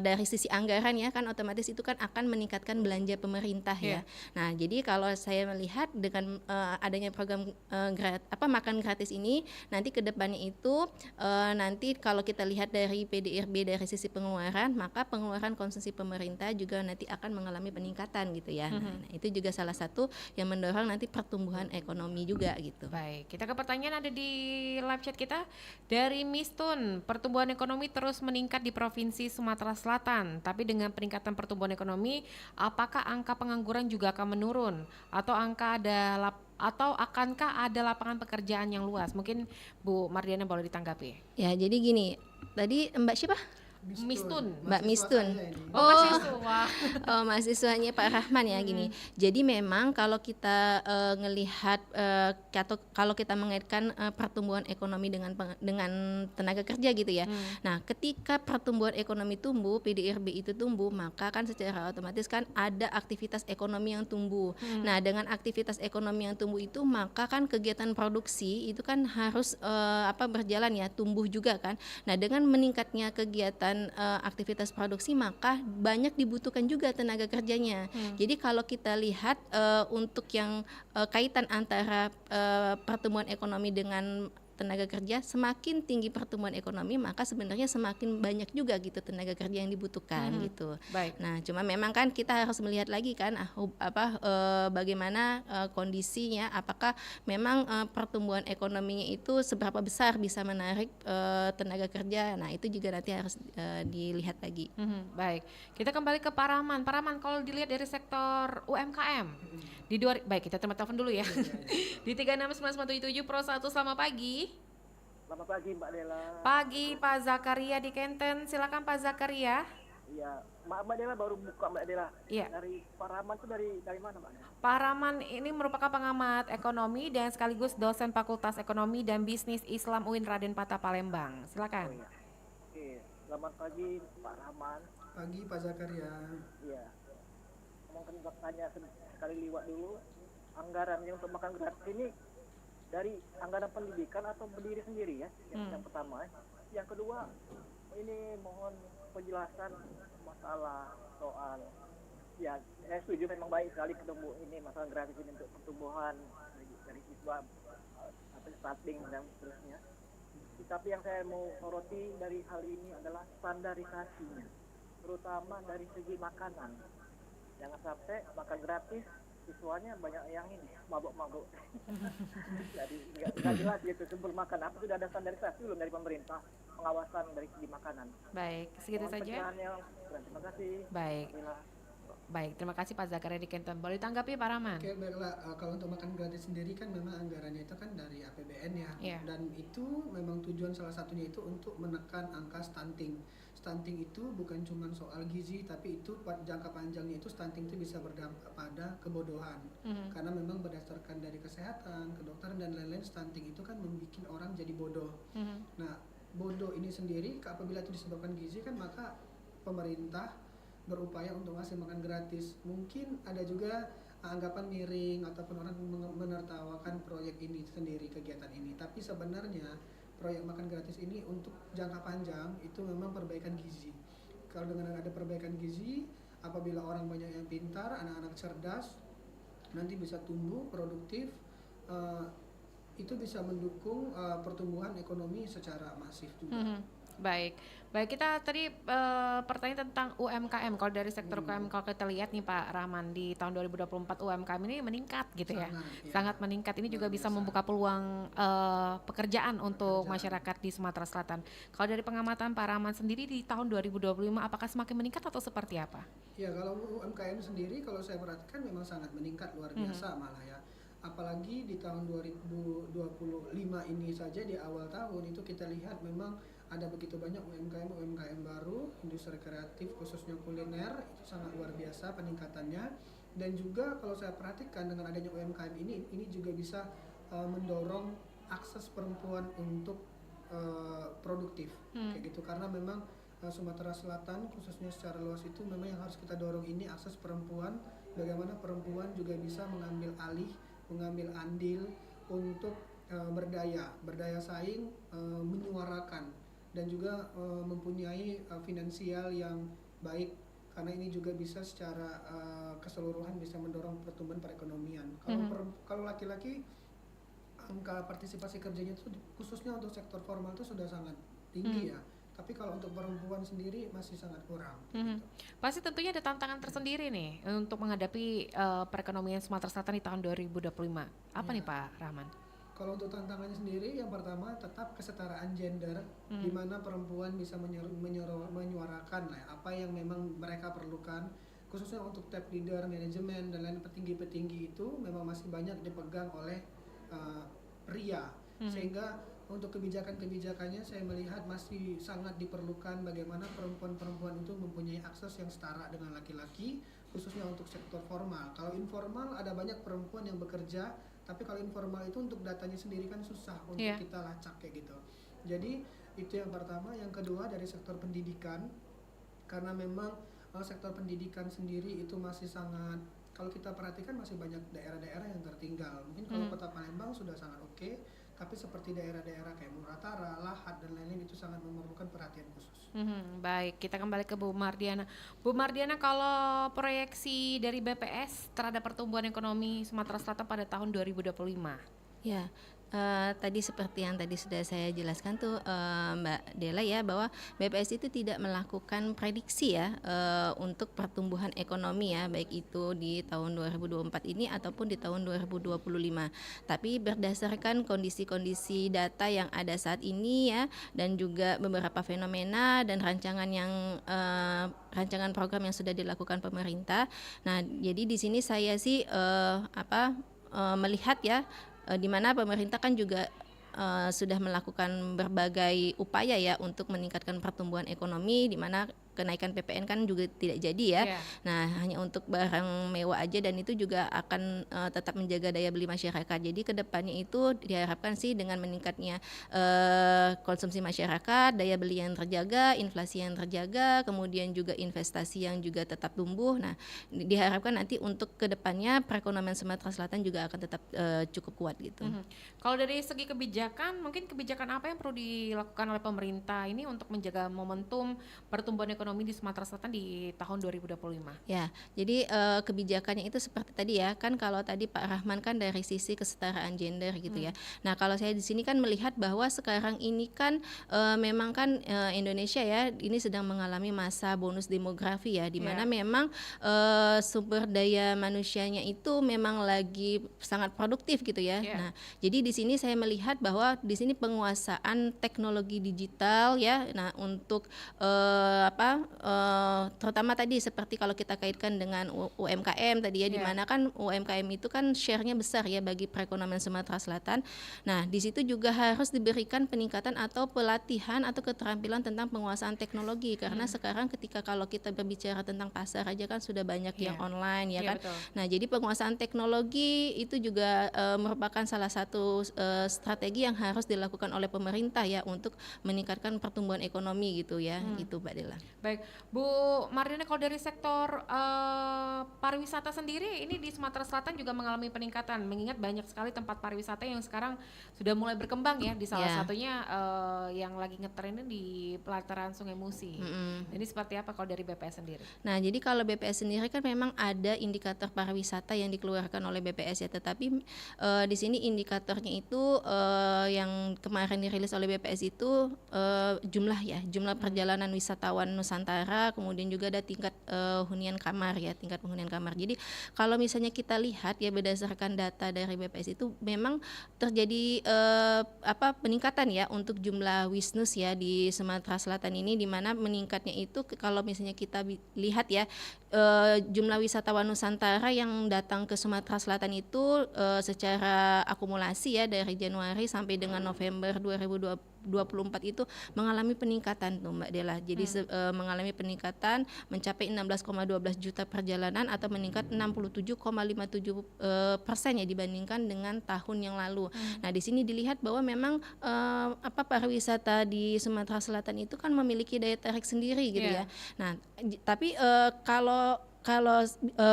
Speaker 3: dari sisi anggaran ya kan otomatis itu kan akan meningkatkan belanja pemerintah ya. Nah, jadi kalau saya melihat dengan adanya program makan gratis ini, nanti ke depannya itu nanti kalau kita lihat dari PDRB dari sisi pengeluaran, maka pengeluaran konsumsi pemerintah juga nanti akan mengalami peningkatan gitu ya. Nah, itu juga salah satu yang mendorong nanti pertumbuhan ekonomi juga gitu.
Speaker 2: Baik, kita ke pertanyaan ada di live chat kita dari Mistun. Pertumbuhan ekonomi terus meningkat di Provinsi Sumatera Selatan, tapi dengan peningkatan pertumbuhan ekonomi, apakah angka pengangguran juga akan menurun atau akankah ada lapangan pekerjaan yang luas? Mungkin Bu Mardiana boleh ditanggapi.
Speaker 3: Ya, jadi gini, tadi Mbak siapa?
Speaker 2: Mistun.
Speaker 3: Mbak Mistun.
Speaker 2: Oh, mahasiswa.
Speaker 3: Oh, mahasiswanya Pak Rahman ya gini. Jadi memang kalau kita ngelihat atau kalau kita mengaitkan pertumbuhan ekonomi dengan tenaga kerja gitu ya. Nah, ketika pertumbuhan ekonomi tumbuh, PDRB itu tumbuh, maka kan secara otomatis kan ada aktivitas ekonomi yang tumbuh. Nah, dengan aktivitas ekonomi yang tumbuh itu, maka kan kegiatan produksi itu kan harus berjalan ya, tumbuh juga kan. Nah, dengan meningkatnya kegiatan aktivitas produksi, maka banyak dibutuhkan juga tenaga kerjanya. Jadi kalau kita lihat untuk yang kaitan antara pertumbuhan ekonomi dengan tenaga kerja, semakin tinggi pertumbuhan ekonomi, maka sebenarnya semakin banyak juga gitu tenaga kerja yang dibutuhkan gitu.
Speaker 2: Baik.
Speaker 3: Nah, cuma memang kan kita harus melihat lagi kan bagaimana kondisinya, apakah memang pertumbuhan ekonominya itu seberapa besar bisa menarik tenaga kerja. Nah, itu juga nanti harus dilihat lagi.
Speaker 2: Baik, kita kembali ke Pak Rahman. Pak Rahman, kalau dilihat dari sektor UMKM, baik kita terima telepon dulu ya. Di 36977 Pro 1, selamat pagi.
Speaker 7: Selamat pagi Mbak Dela.
Speaker 2: Pagi Pak Zakaria di Kenten, silakan Pak Zakaria.
Speaker 7: Iya, Mbak Dela baru buka Mbak Dela.
Speaker 2: Iya.
Speaker 7: Dari Pak Rahman tuh dari mana Mbak?
Speaker 2: Pak Rahman ini merupakan pengamat ekonomi dan sekaligus dosen Fakultas Ekonomi dan Bisnis Islam UIN Raden Patah Palembang.
Speaker 7: Oh
Speaker 2: Silakan.
Speaker 7: iya. Oke, selamat pagi Pak Rahman.
Speaker 4: Pagi Pak Zakaria.
Speaker 7: Iya. Mungkin tanya sekali liwat dulu. Anggaran yang untuk makan gratis ini dari anggaran pendidikan atau berdiri sendiri ya? Yang pertama. Yang kedua, ini mohon penjelasan masalah soal ya saya setuju memang baik sekali ketemu ini masalah gratis ini untuk pertumbuhan dari siswa atau starting dan seterusnya. Tapi yang saya mau soroti dari hal ini adalah standarisasinya, terutama dari segi makanan. Jangan sampai makan gratis siswanya banyak yang ini mabuk-mabuk. Jadi nggak jelas gitu sebelum makan apa sudah ada standarisasi belum dari pemerintah pengawasan dari segi makanan.
Speaker 2: Baik, segitu
Speaker 7: Mohon
Speaker 2: saja.
Speaker 7: pencerahannya. Terima kasih.
Speaker 2: Baik.
Speaker 7: Bila.
Speaker 2: Baik, terima kasih Pak Zakaria di Kenton. Boleh ditanggapi Pak Rahman?
Speaker 4: Oke, baiklah. Kalau untuk makan gratis sendiri kan memang anggarannya itu kan dari APBN ya.
Speaker 2: Iya.
Speaker 4: Dan itu memang tujuan salah satunya itu untuk menekan angka stunting. Stunting itu bukan cuma soal gizi, tapi itu jangka panjangnya itu stunting itu bisa berdampak pada kebodohan. Karena memang berdasarkan dari kesehatan, kedokteran dan lain-lain, stunting itu kan membuat orang jadi bodoh. Nah, bodoh ini sendiri apabila itu disebabkan gizi kan maka pemerintah berupaya untuk ngasih makan gratis. Mungkin ada juga anggapan miring ataupun orang menertawakan proyek ini sendiri, kegiatan ini. Tapi sebenarnya proyek makan gratis ini untuk jangka panjang itu memang perbaikan gizi. Kalau dengan ada perbaikan gizi, apabila orang banyak yang pintar, anak-anak cerdas, nanti bisa tumbuh produktif, itu bisa mendukung pertumbuhan ekonomi secara masif juga.
Speaker 2: Baik, kita tadi pertanyaan tentang UMKM. Kalau dari sektor UMKM, kalau kita lihat nih Pak Rahman, di tahun 2024 UMKM ini meningkat gitu ya, sangat meningkat. Ini juga bisa membuka peluang pekerjaan untuk masyarakat di Sumatera Selatan. Kalau dari pengamatan Pak Rahman sendiri di tahun 2025, apakah semakin meningkat atau seperti apa?
Speaker 4: Ya, kalau UMKM sendiri kalau saya perhatikan memang sangat meningkat luar biasa malah ya. Apalagi di tahun 2025 ini saja di awal tahun itu kita lihat memang ada begitu banyak UMKM baru, industri kreatif khususnya kuliner itu sangat luar biasa peningkatannya. Dan juga kalau saya perhatikan dengan adanya UMKM ini juga bisa mendorong akses perempuan untuk produktif kayak gitu, karena memang Sumatera Selatan khususnya secara luas itu memang yang harus kita dorong ini akses perempuan, bagaimana perempuan juga bisa mengambil andil untuk berdaya saing, menyuarakan dan juga mempunyai finansial yang baik, karena ini juga bisa secara keseluruhan bisa mendorong pertumbuhan perekonomian. Kalau laki-laki angka partisipasi kerjanya itu khususnya untuk sektor formal itu sudah sangat tinggi ya. Tapi kalau untuk perempuan sendiri masih sangat kurang. Gitu.
Speaker 2: Pasti tentunya ada tantangan tersendiri nih untuk menghadapi perekonomian Sumatera Selatan di tahun 2025. Apa nih Pak Rahman?
Speaker 4: Kalau untuk tantangannya sendiri, yang pertama tetap kesetaraan gender, di mana perempuan bisa menyuarakan apa yang memang mereka perlukan, khususnya untuk top leader, manajemen dan lain petinggi-petinggi itu memang masih banyak dipegang oleh pria, sehingga untuk kebijakan-kebijakannya saya melihat masih sangat diperlukan bagaimana perempuan-perempuan itu mempunyai akses yang setara dengan laki-laki, khususnya untuk sektor formal. Kalau informal ada banyak perempuan yang bekerja, tapi kalau informal itu untuk datanya sendiri kan susah untuk kita lacak kayak gitu. Jadi itu yang pertama. Yang kedua dari sektor pendidikan, karena memang sektor pendidikan sendiri itu masih sangat, kalau kita perhatikan masih banyak daerah-daerah yang tertinggal. Mungkin kalau Kota Palembang sudah sangat oke, tapi seperti daerah-daerah kayak Muratara, Lahat dan lain-lain itu sangat memerlukan perhatian khusus.
Speaker 2: Baik, kita kembali ke Bu Mardiana. Bu Mardiana, kalau proyeksi dari BPS terhadap pertumbuhan ekonomi Sumatera Selatan pada tahun 2025?
Speaker 3: Ya, tadi seperti yang tadi sudah saya jelaskan tuh Mbak Dela ya, bahwa BPS itu tidak melakukan prediksi ya untuk pertumbuhan ekonomi ya, baik itu di tahun 2024 ini ataupun di tahun 2025. Tapi berdasarkan kondisi-kondisi data yang ada saat ini ya, dan juga beberapa fenomena dan rancangan program yang sudah dilakukan pemerintah. Nah, jadi di sini saya sih melihat ya, di mana pemerintah kan juga sudah melakukan berbagai upaya ya untuk meningkatkan pertumbuhan ekonomi, di mana kenaikan PPN kan juga tidak jadi ya.
Speaker 2: Iya.
Speaker 3: Nah, hanya untuk barang mewah aja, dan itu juga akan tetap menjaga daya beli masyarakat. Jadi kedepannya itu diharapkan sih dengan meningkatnya konsumsi masyarakat, daya beli yang terjaga, inflasi yang terjaga, kemudian juga investasi yang juga tetap tumbuh. Nah, diharapkan nanti untuk kedepannya perekonomian Sumatera Selatan juga akan tetap cukup kuat gitu.
Speaker 2: Kalau dari segi kebijakan, mungkin kebijakan apa yang perlu dilakukan oleh pemerintah ini untuk menjaga momentum pertumbuhan ekonomi di Sumatera Selatan di tahun 2025?
Speaker 3: Ya, jadi kebijakannya itu seperti tadi ya, kan kalau tadi Pak Rahman kan dari sisi kesetaraan gender gitu ya. Nah, kalau saya di sini kan melihat bahwa sekarang ini kan memang kan Indonesia ya ini sedang mengalami masa bonus demografi ya, di mana memang sumber daya manusianya itu memang lagi sangat produktif gitu ya. Nah, jadi di sini saya melihat bahwa di sini penguasaan teknologi digital ya. Nah, untuk terutama tadi seperti kalau kita kaitkan dengan UMKM tadi ya, di mana kan UMKM itu kan share-nya besar ya bagi perekonomian Sumatera Selatan. Nah, di situ juga harus diberikan peningkatan atau pelatihan atau keterampilan tentang penguasaan teknologi, karena sekarang ketika kalau kita berbicara tentang pasar aja kan sudah banyak yang online ya kan.
Speaker 2: Betul.
Speaker 3: Nah, jadi penguasaan teknologi itu juga merupakan salah satu strategi yang harus dilakukan oleh pemerintah ya untuk meningkatkan pertumbuhan ekonomi gitu ya. Gitu Mbak Dela.
Speaker 2: Baik, Bu Mardiana, kalau dari sektor pariwisata sendiri ini di Sumatera Selatan juga mengalami peningkatan, mengingat banyak sekali tempat pariwisata yang sekarang sudah mulai berkembang ya, di salah satunya yang lagi ngetren di pelataran Sungai Musi. Ini seperti apa kalau dari BPS sendiri?
Speaker 3: Nah, jadi kalau BPS sendiri kan memang ada indikator pariwisata yang dikeluarkan oleh BPS ya, tetapi di sini indikatornya itu yang kemarin dirilis oleh BPS itu jumlah perjalanan wisatawan Nusantara, kemudian juga ada tingkat hunian kamar ya, tingkat penghunian kamar. Jadi kalau misalnya kita lihat ya berdasarkan data dari BPS itu memang terjadi peningkatan ya untuk jumlah wisnus ya di Sumatera Selatan ini, di mana meningkatnya itu kalau misalnya kita lihat ya jumlah wisatawan Nusantara yang datang ke Sumatera Selatan itu secara akumulasi ya dari Januari sampai dengan November 2024 itu mengalami peningkatan tuh Mbak Dela. Jadi mengalami peningkatan mencapai 16,12 juta perjalanan atau meningkat 67,57% ya dibandingkan dengan tahun yang lalu. Nah, di sini dilihat bahwa memang pariwisata di Sumatera Selatan itu kan memiliki daya tarik sendiri gitu ya. Nah, tapi kalau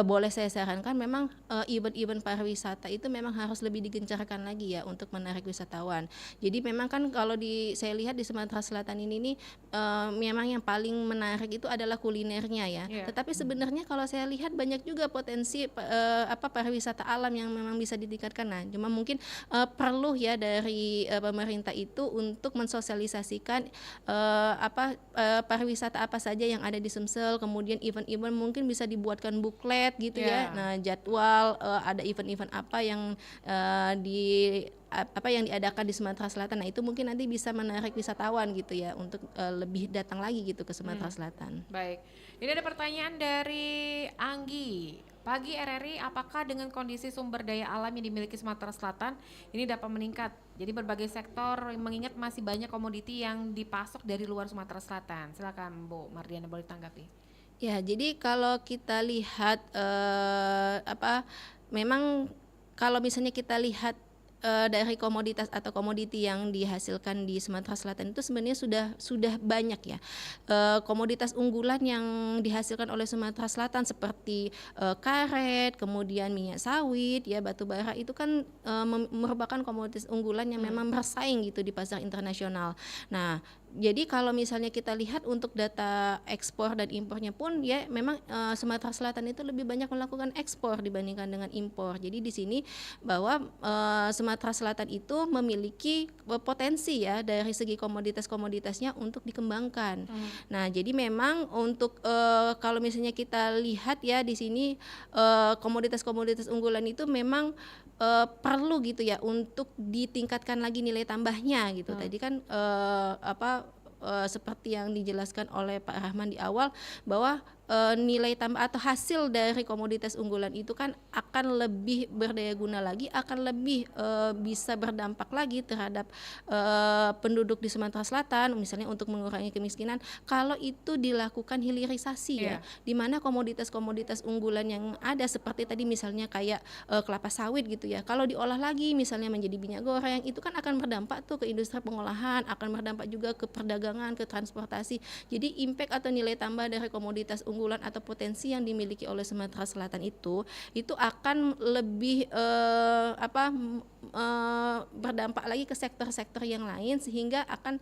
Speaker 3: boleh saya sarankan memang event-event pariwisata itu memang harus lebih digencarkan lagi ya untuk menarik wisatawan. Jadi memang kan kalau saya lihat di Sumatera Selatan ini memang yang paling menarik itu adalah kulinernya ya. Tetapi sebenarnya kalau saya lihat banyak juga potensi pariwisata alam yang memang bisa ditingkatkan. Nah, cuma mungkin perlu ya dari pemerintah itu untuk mensosialisasikan pariwisata apa saja yang ada di Sumsel, kemudian event-event mungkin bisa dibuatkan buklet gitu ya. Nah, jadwal ada event-event apa yang yang diadakan di Sumatera Selatan. Nah, itu mungkin nanti bisa menarik wisatawan gitu ya untuk lebih datang lagi gitu ke Sumatera Selatan.
Speaker 2: Baik. Ini ada pertanyaan dari Anggi. Pagi RRI, apakah dengan kondisi sumber daya alam yang dimiliki Sumatera Selatan ini dapat meningkat? Jadi berbagai sektor mengingat masih banyak komoditi yang dipasok dari luar Sumatera Selatan. Silakan Bu Mardiana, boleh tanggapi.
Speaker 3: Ya, jadi kalau kita lihat memang kalau misalnya kita lihat dari komoditas atau komoditi yang dihasilkan di Sumatera Selatan itu sebenarnya sudah banyak ya komoditas unggulan yang dihasilkan oleh Sumatera Selatan seperti karet, kemudian minyak sawit, ya batu bara itu kan merupakan komoditas unggulan yang memang bersaing gitu di pasar internasional. Nah, jadi kalau misalnya kita lihat untuk data ekspor dan impornya pun ya memang Sumatera Selatan itu lebih banyak melakukan ekspor dibandingkan dengan impor. Jadi di sini bahwa Sumatera Selatan itu memiliki potensi ya dari segi komoditasnya untuk dikembangkan. Nah, jadi memang untuk kalau misalnya kita lihat ya di sini komoditas unggulan itu memang perlu gitu ya untuk ditingkatkan lagi nilai tambahnya gitu. Tadi kan seperti yang dijelaskan oleh Pak Rahman di awal bahwa nilai tambah atau hasil dari komoditas unggulan itu kan akan lebih berdaya guna lagi, akan lebih bisa berdampak lagi terhadap penduduk di Sumatera Selatan, misalnya untuk mengurangi kemiskinan, kalau itu dilakukan hilirisasi ya, di mana komoditas-komoditas unggulan yang ada seperti tadi misalnya kayak kelapa sawit gitu ya, kalau diolah lagi misalnya menjadi minyak goreng, itu kan akan berdampak tuh ke industri pengolahan, akan berdampak juga ke perdagangan, ke transportasi. Jadi impact atau nilai tambah dari komoditas unggulan atau potensi yang dimiliki oleh Sumatera Selatan itu akan lebih berdampak lagi ke sektor-sektor yang lain, sehingga akan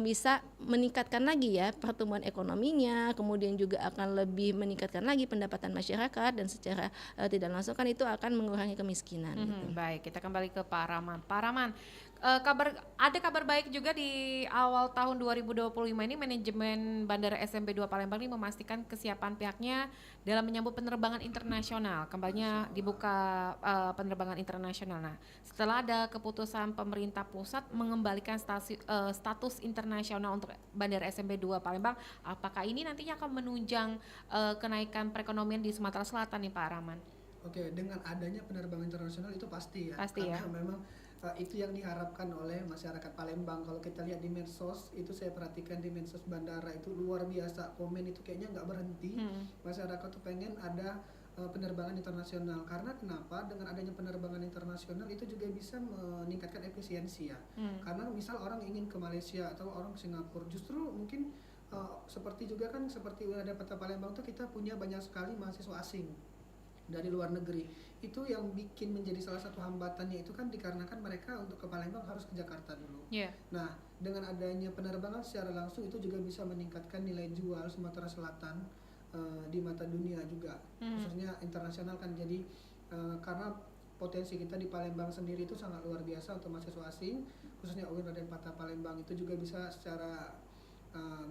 Speaker 3: bisa meningkatkan lagi ya pertumbuhan ekonominya, kemudian juga akan lebih meningkatkan lagi pendapatan masyarakat, dan secara tidak langsung kan itu akan mengurangi kemiskinan. Gitu.
Speaker 2: Baik, kita kembali ke Pak Rahman. Pak Rahman, ada kabar baik juga di awal tahun 2025 ini, manajemen Bandara SMP 2 Palembang ini memastikan kesiapan pihaknya dalam menyambut penerbangan internasional. Kembalinya dibuka penerbangan internasional. Nah, setelah ada keputusan pemerintah pusat mengembalikan status internasional untuk Bandara SMP 2 Palembang, apakah ini nantinya akan menunjang kenaikan perekonomian di Sumatera Selatan nih Pak Rahman?
Speaker 4: Oke, dengan adanya penerbangan internasional itu pasti ya.
Speaker 2: Pasti ya.
Speaker 4: Karena memang itu yang diharapkan oleh masyarakat Palembang. Kalau kita lihat di medsos, itu saya perhatikan di medsos bandara itu luar biasa, komen itu kayaknya nggak berhenti. Masyarakat tuh pengen ada penerbangan internasional. Karena kenapa? Dengan adanya penerbangan internasional itu juga bisa meningkatkan efisiensi ya. Karena misal orang ingin ke Malaysia atau orang ke Singapura, justru mungkin seperti juga kan seperti UNAD Kota Palembang tuh kita punya banyak sekali mahasiswa asing dari luar negeri. Itu yang bikin menjadi salah satu hambatannya itu kan dikarenakan mereka untuk ke Palembang harus ke Jakarta dulu. Nah, dengan adanya penerbangan secara langsung itu juga bisa meningkatkan nilai jual Sumatera Selatan di mata dunia juga, khususnya internasional kan. Jadi karena potensi kita di Palembang sendiri itu sangat luar biasa untuk mahasiswa asing, khususnya UIN Raden Patah Palembang itu juga bisa secara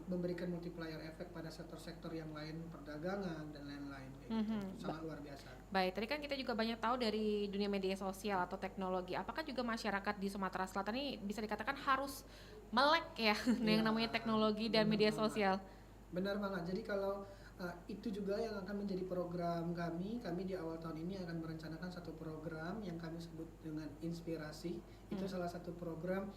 Speaker 4: memberikan multiplier efek pada sektor-sektor yang lain, perdagangan dan lain-lain gitu. Sangat luar biasa.
Speaker 2: Baik, tadi kan kita juga banyak tahu dari dunia media sosial atau teknologi. Apakah juga masyarakat di Sumatera Selatan ini bisa dikatakan harus melek ya yang namanya teknologi dan media sosial?
Speaker 4: Benar banget. Jadi kalau itu juga yang akan menjadi program kami. Kami di awal tahun ini akan merencanakan satu program yang kami sebut dengan Inspirasi. Itu salah satu program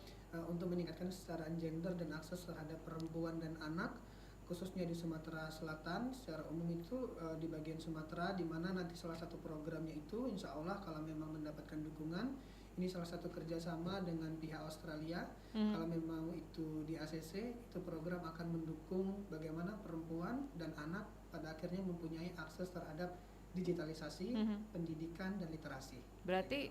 Speaker 4: untuk meningkatkan kesetaraan gender dan akses terhadap perempuan dan anak, khususnya di Sumatera Selatan. Secara umum itu di bagian Sumatera, di mana nanti salah satu programnya itu insya Allah kalau memang mendapatkan dukungan, ini salah satu kerjasama dengan pihak Australia. Kalau memang itu di ACC, itu program akan mendukung bagaimana perempuan dan anak pada akhirnya mempunyai akses terhadap digitalisasi, pendidikan dan literasi.
Speaker 2: Berarti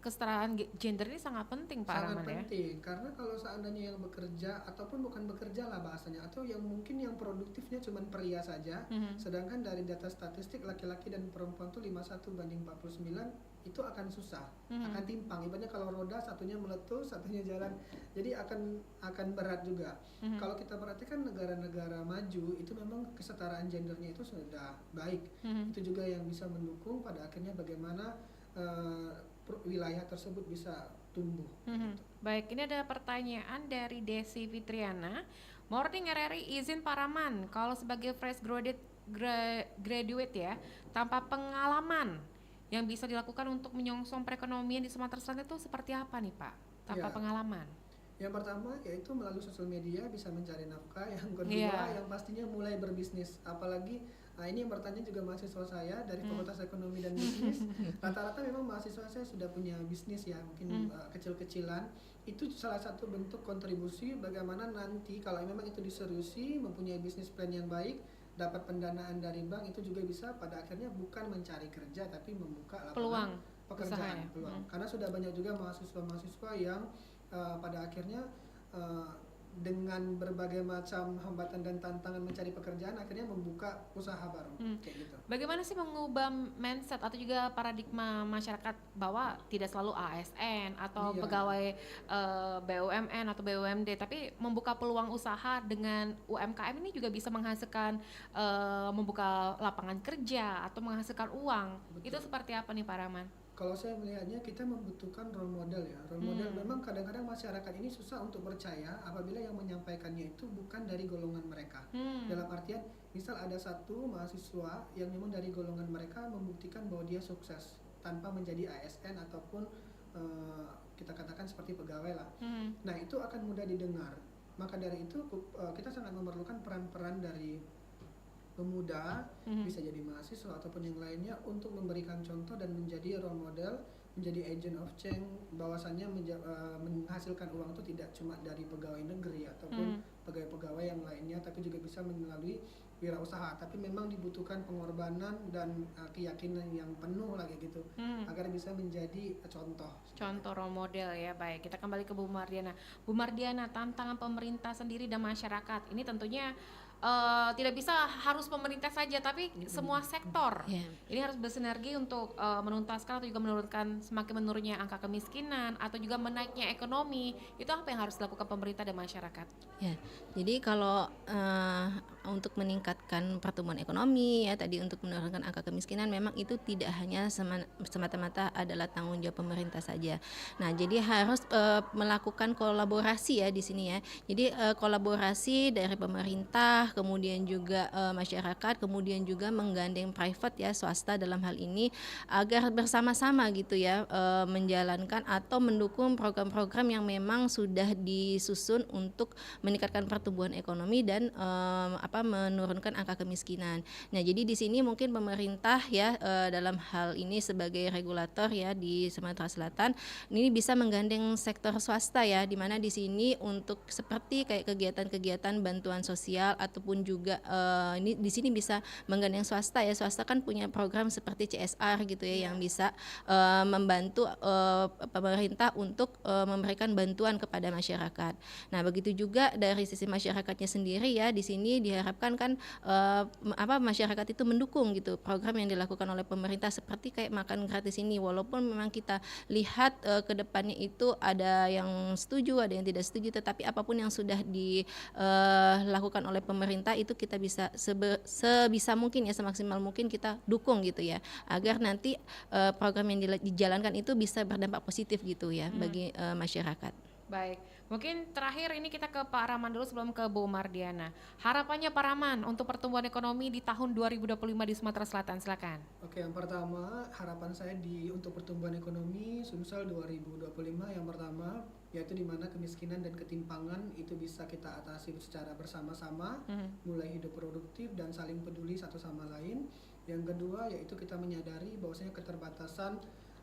Speaker 2: kesetaraan gender ini sangat penting Pak Rahman ya?
Speaker 4: Sangat penting, karena kalau seandainya yang bekerja ataupun bukan bekerja lah bahasanya, atau yang mungkin yang produktifnya cuma pria saja, sedangkan dari data statistik laki-laki dan perempuan tuh 51:49, itu akan susah, akan timpang. Ibaratnya kalau roda satunya meletus, satunya jalan, jadi akan berat juga. Kalau kita perhatikan negara-negara maju itu memang kesetaraan gendernya itu sudah baik. Itu juga yang bisa mendukung pada akhirnya bagaimana wilayah tersebut bisa tumbuh. Gitu.
Speaker 2: Baik, ini ada pertanyaan dari Desi Fitriana. Morning RRI, izin Pak Rahman, kalau sebagai fresh graduate ya, tanpa pengalaman yang bisa dilakukan untuk menyongsong perekonomian di Sumatera Selatan itu seperti apa nih Pak, tanpa pengalaman? Yang
Speaker 4: pertama yaitu melalui sosial media bisa mencari nafkah. Yang kedua yang pastinya mulai berbisnis. Apalagi ini yang bertanya juga mahasiswa saya dari Fakultas Ekonomi dan Bisnis. Rata-rata memang mahasiswa saya sudah punya bisnis ya, mungkin kecil-kecilan. Itu salah satu bentuk kontribusi bagaimana nanti kalau memang itu diseriusi, mempunyai bisnis plan yang baik, dapat pendanaan dari bank, itu juga bisa pada akhirnya bukan mencari kerja tapi membuka lapangan pekerjaan, peluang. Karena sudah banyak juga mahasiswa-mahasiswa yang pada akhirnya dengan berbagai macam hambatan dan tantangan mencari pekerjaan akhirnya membuka usaha baru kayak gitu.
Speaker 2: Bagaimana sih mengubah mindset atau juga paradigma masyarakat bahwa tidak selalu ASN atau pegawai BUMN atau BUMD, tapi membuka peluang usaha dengan UMKM ini juga bisa menghasilkan membuka lapangan kerja atau menghasilkan uang. Betul. Itu seperti apa nih Pak Rahman?
Speaker 4: Kalau saya melihatnya kita membutuhkan role model ya. Role model memang kadang-kadang masyarakat ini susah untuk percaya apabila yang menyampaikannya itu bukan dari golongan mereka. Dalam artian, misal ada satu mahasiswa yang memang dari golongan mereka membuktikan bahwa dia sukses tanpa menjadi ASN ataupun kita katakan seperti pegawai lah. Nah, itu akan mudah didengar. Maka dari itu kita sangat memerlukan peran-peran dari pemuda, bisa jadi mahasiswa ataupun yang lainnya untuk memberikan contoh dan menjadi role model, menjadi agent of change, bahwasannya menghasilkan uang itu tidak cuma dari pegawai negeri ataupun pegawai-pegawai yang lainnya, tapi juga bisa melalui wirausaha. Tapi memang dibutuhkan pengorbanan dan keyakinan yang penuh lagi gitu, agar bisa menjadi
Speaker 2: Contoh role model ya. Baik, kita kembali ke Bu Mardiana. Bu Mardiana, tantangan pemerintah sendiri dan masyarakat ini tentunya tidak bisa harus pemerintah saja, tapi semua sektor ini harus bersinergi untuk menuntaskan atau juga menurunkan semakin menurunnya angka kemiskinan atau juga menaiknya ekonomi. Itu apa yang harus dilakukan pemerintah dan masyarakat?
Speaker 3: Ya, jadi kalau untuk meningkatkan pertumbuhan ekonomi ya tadi, untuk menurunkan angka kemiskinan, memang itu tidak hanya semata-mata adalah tanggung jawab pemerintah saja. Nah, jadi harus melakukan kolaborasi ya di sini ya. Jadi kolaborasi dari pemerintah, kemudian juga masyarakat, kemudian juga menggandeng private ya, swasta dalam hal ini, agar bersama-sama gitu ya menjalankan atau mendukung program-program yang memang sudah disusun untuk meningkatkan pertumbuhan ekonomi dan menurunkan angka kemiskinan. Nah, jadi di sini mungkin pemerintah ya dalam hal ini sebagai regulator ya di Sumatera Selatan ini bisa menggandeng sektor swasta ya, di mana di sini untuk seperti kayak kegiatan-kegiatan bantuan sosial ataupun juga ini di sini bisa menggandeng swasta ya. Swasta kan punya program seperti CSR gitu ya, yang bisa membantu pemerintah untuk memberikan bantuan kepada masyarakat. Nah, begitu juga dari sisi masyarakatnya sendiri ya, di sini diharapkan kan masyarakat itu mendukung gitu program yang dilakukan oleh pemerintah seperti kayak makan gratis ini, walaupun memang kita lihat ke depannya itu ada yang setuju, ada yang tidak setuju, tetapi apapun yang sudah dilakukan oleh pemerintah itu kita bisa sebisa mungkin ya, semaksimal mungkin kita dukung gitu ya, agar nanti program yang dijalankan itu bisa berdampak positif gitu ya bagi masyarakat.
Speaker 2: Baik, mungkin terakhir ini kita ke Pak Rahman dulu sebelum ke Bu Mardiana. Harapannya Pak Rahman untuk pertumbuhan ekonomi di tahun 2025 di Sumatera Selatan, silakan.
Speaker 4: Oke, yang pertama harapan saya untuk pertumbuhan ekonomi Sumsel 2025 yang pertama yaitu di mana kemiskinan dan ketimpangan itu bisa kita atasi secara bersama-sama, mulai hidup produktif dan saling peduli satu sama lain. Yang kedua yaitu kita menyadari bahwasanya keterbatasan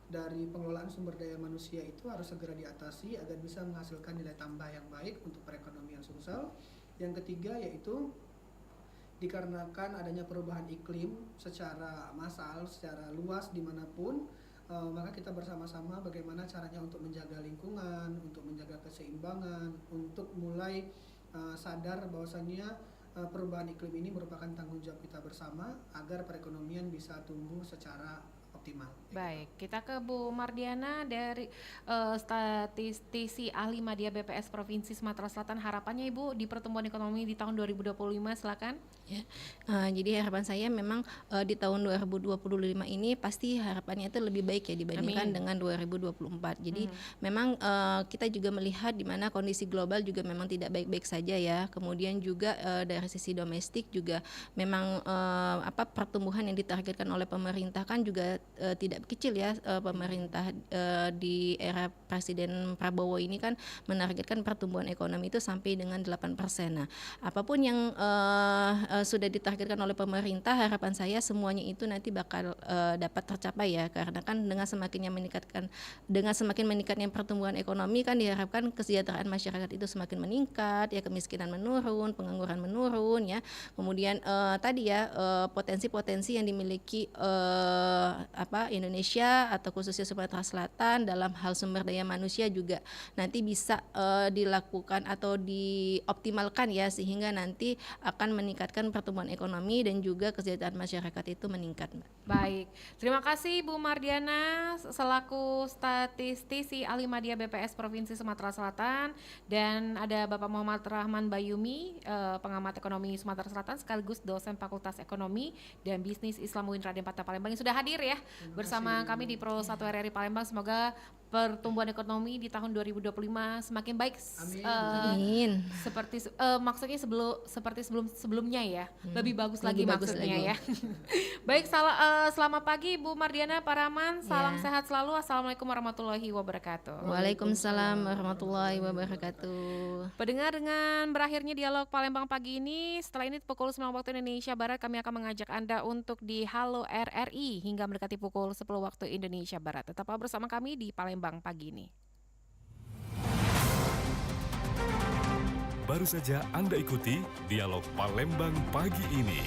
Speaker 4: dari pengelolaan sumber daya manusia itu harus segera diatasi agar bisa menghasilkan nilai tambah yang baik untuk perekonomian Sumsel. Yang ketiga yaitu dikarenakan adanya perubahan iklim secara massal, secara luas dimanapun, maka kita bersama-sama bagaimana caranya untuk menjaga lingkungan, untuk menjaga keseimbangan, untuk mulai sadar bahwasannya perubahan iklim ini merupakan tanggung jawab kita bersama agar perekonomian bisa tumbuh secara optimal.
Speaker 2: Baik, kita ke Bu Mardiana dari statistisi ahli media BPS Provinsi Sumatera Selatan. Harapannya Ibu di pertumbuhan ekonomi di tahun 2025, silakan.
Speaker 3: Ya, jadi harapan saya memang di tahun 2025 ini pasti harapannya itu lebih baik ya dibandingkan dengan 2024. Jadi memang kita juga melihat di mana kondisi global juga memang tidak baik-baik saja ya. Kemudian juga dari sisi domestik juga memang pertumbuhan yang ditargetkan oleh pemerintah kan juga tidak kecil ya. Pemerintah di era Presiden Prabowo ini kan menargetkan pertumbuhan ekonomi itu sampai dengan 8%. Nah, apapun yang sudah ditargetkan oleh pemerintah, harapan saya semuanya itu nanti bakal dapat tercapai ya, karena kan dengan semakin meningkatnya pertumbuhan ekonomi kan diharapkan kesejahteraan masyarakat itu semakin meningkat ya, kemiskinan menurun, pengangguran menurun ya, kemudian tadi ya potensi-potensi yang dimiliki Indonesia atau khususnya Sumatera Selatan dalam hal sumber daya manusia juga nanti bisa dilakukan atau dioptimalkan ya, sehingga nanti akan meningkatkan menyebabkan pertumbuhan ekonomi dan juga kesejahteraan masyarakat itu meningkat, Mbak.
Speaker 2: Baik, terima kasih Bu Mardiana selaku statistisi ahli media BPS Provinsi Sumatera Selatan, dan ada Bapak Muhammad Rahman Bayumi, pengamat ekonomi Sumatera Selatan sekaligus dosen Fakultas Ekonomi dan Bisnis Islam UIN Raden Patah Palembang yang sudah hadir ya bersama kami di Pro 1 RRI Palembang. Semoga pertumbuhan ekonomi di tahun 2025 semakin baik.
Speaker 3: Amin.
Speaker 2: Seperti maksudnya seperti sebelumnya ya, lebih bagus lagi
Speaker 3: Lebih bagus
Speaker 2: maksudnya
Speaker 3: lagi.
Speaker 2: ya. Baik, selamat pagi Bu Mardiana, Pak Rahman, salam
Speaker 3: Ya.
Speaker 2: sehat selalu. Assalamualaikum warahmatullahi wabarakatuh.
Speaker 3: Waalaikumsalam warahmatullahi wabarakatuh.
Speaker 2: Pendengar, dengan berakhirnya dialog Palembang pagi ini, setelah ini pukul 9 waktu Indonesia Barat kami akan mengajak Anda untuk di Halo RRI hingga mendekati pukul 10 waktu Indonesia Barat. Tetaplah bersama kami di Palembang pagi ini.
Speaker 1: Baru saja Anda ikuti dialog Palembang pagi ini.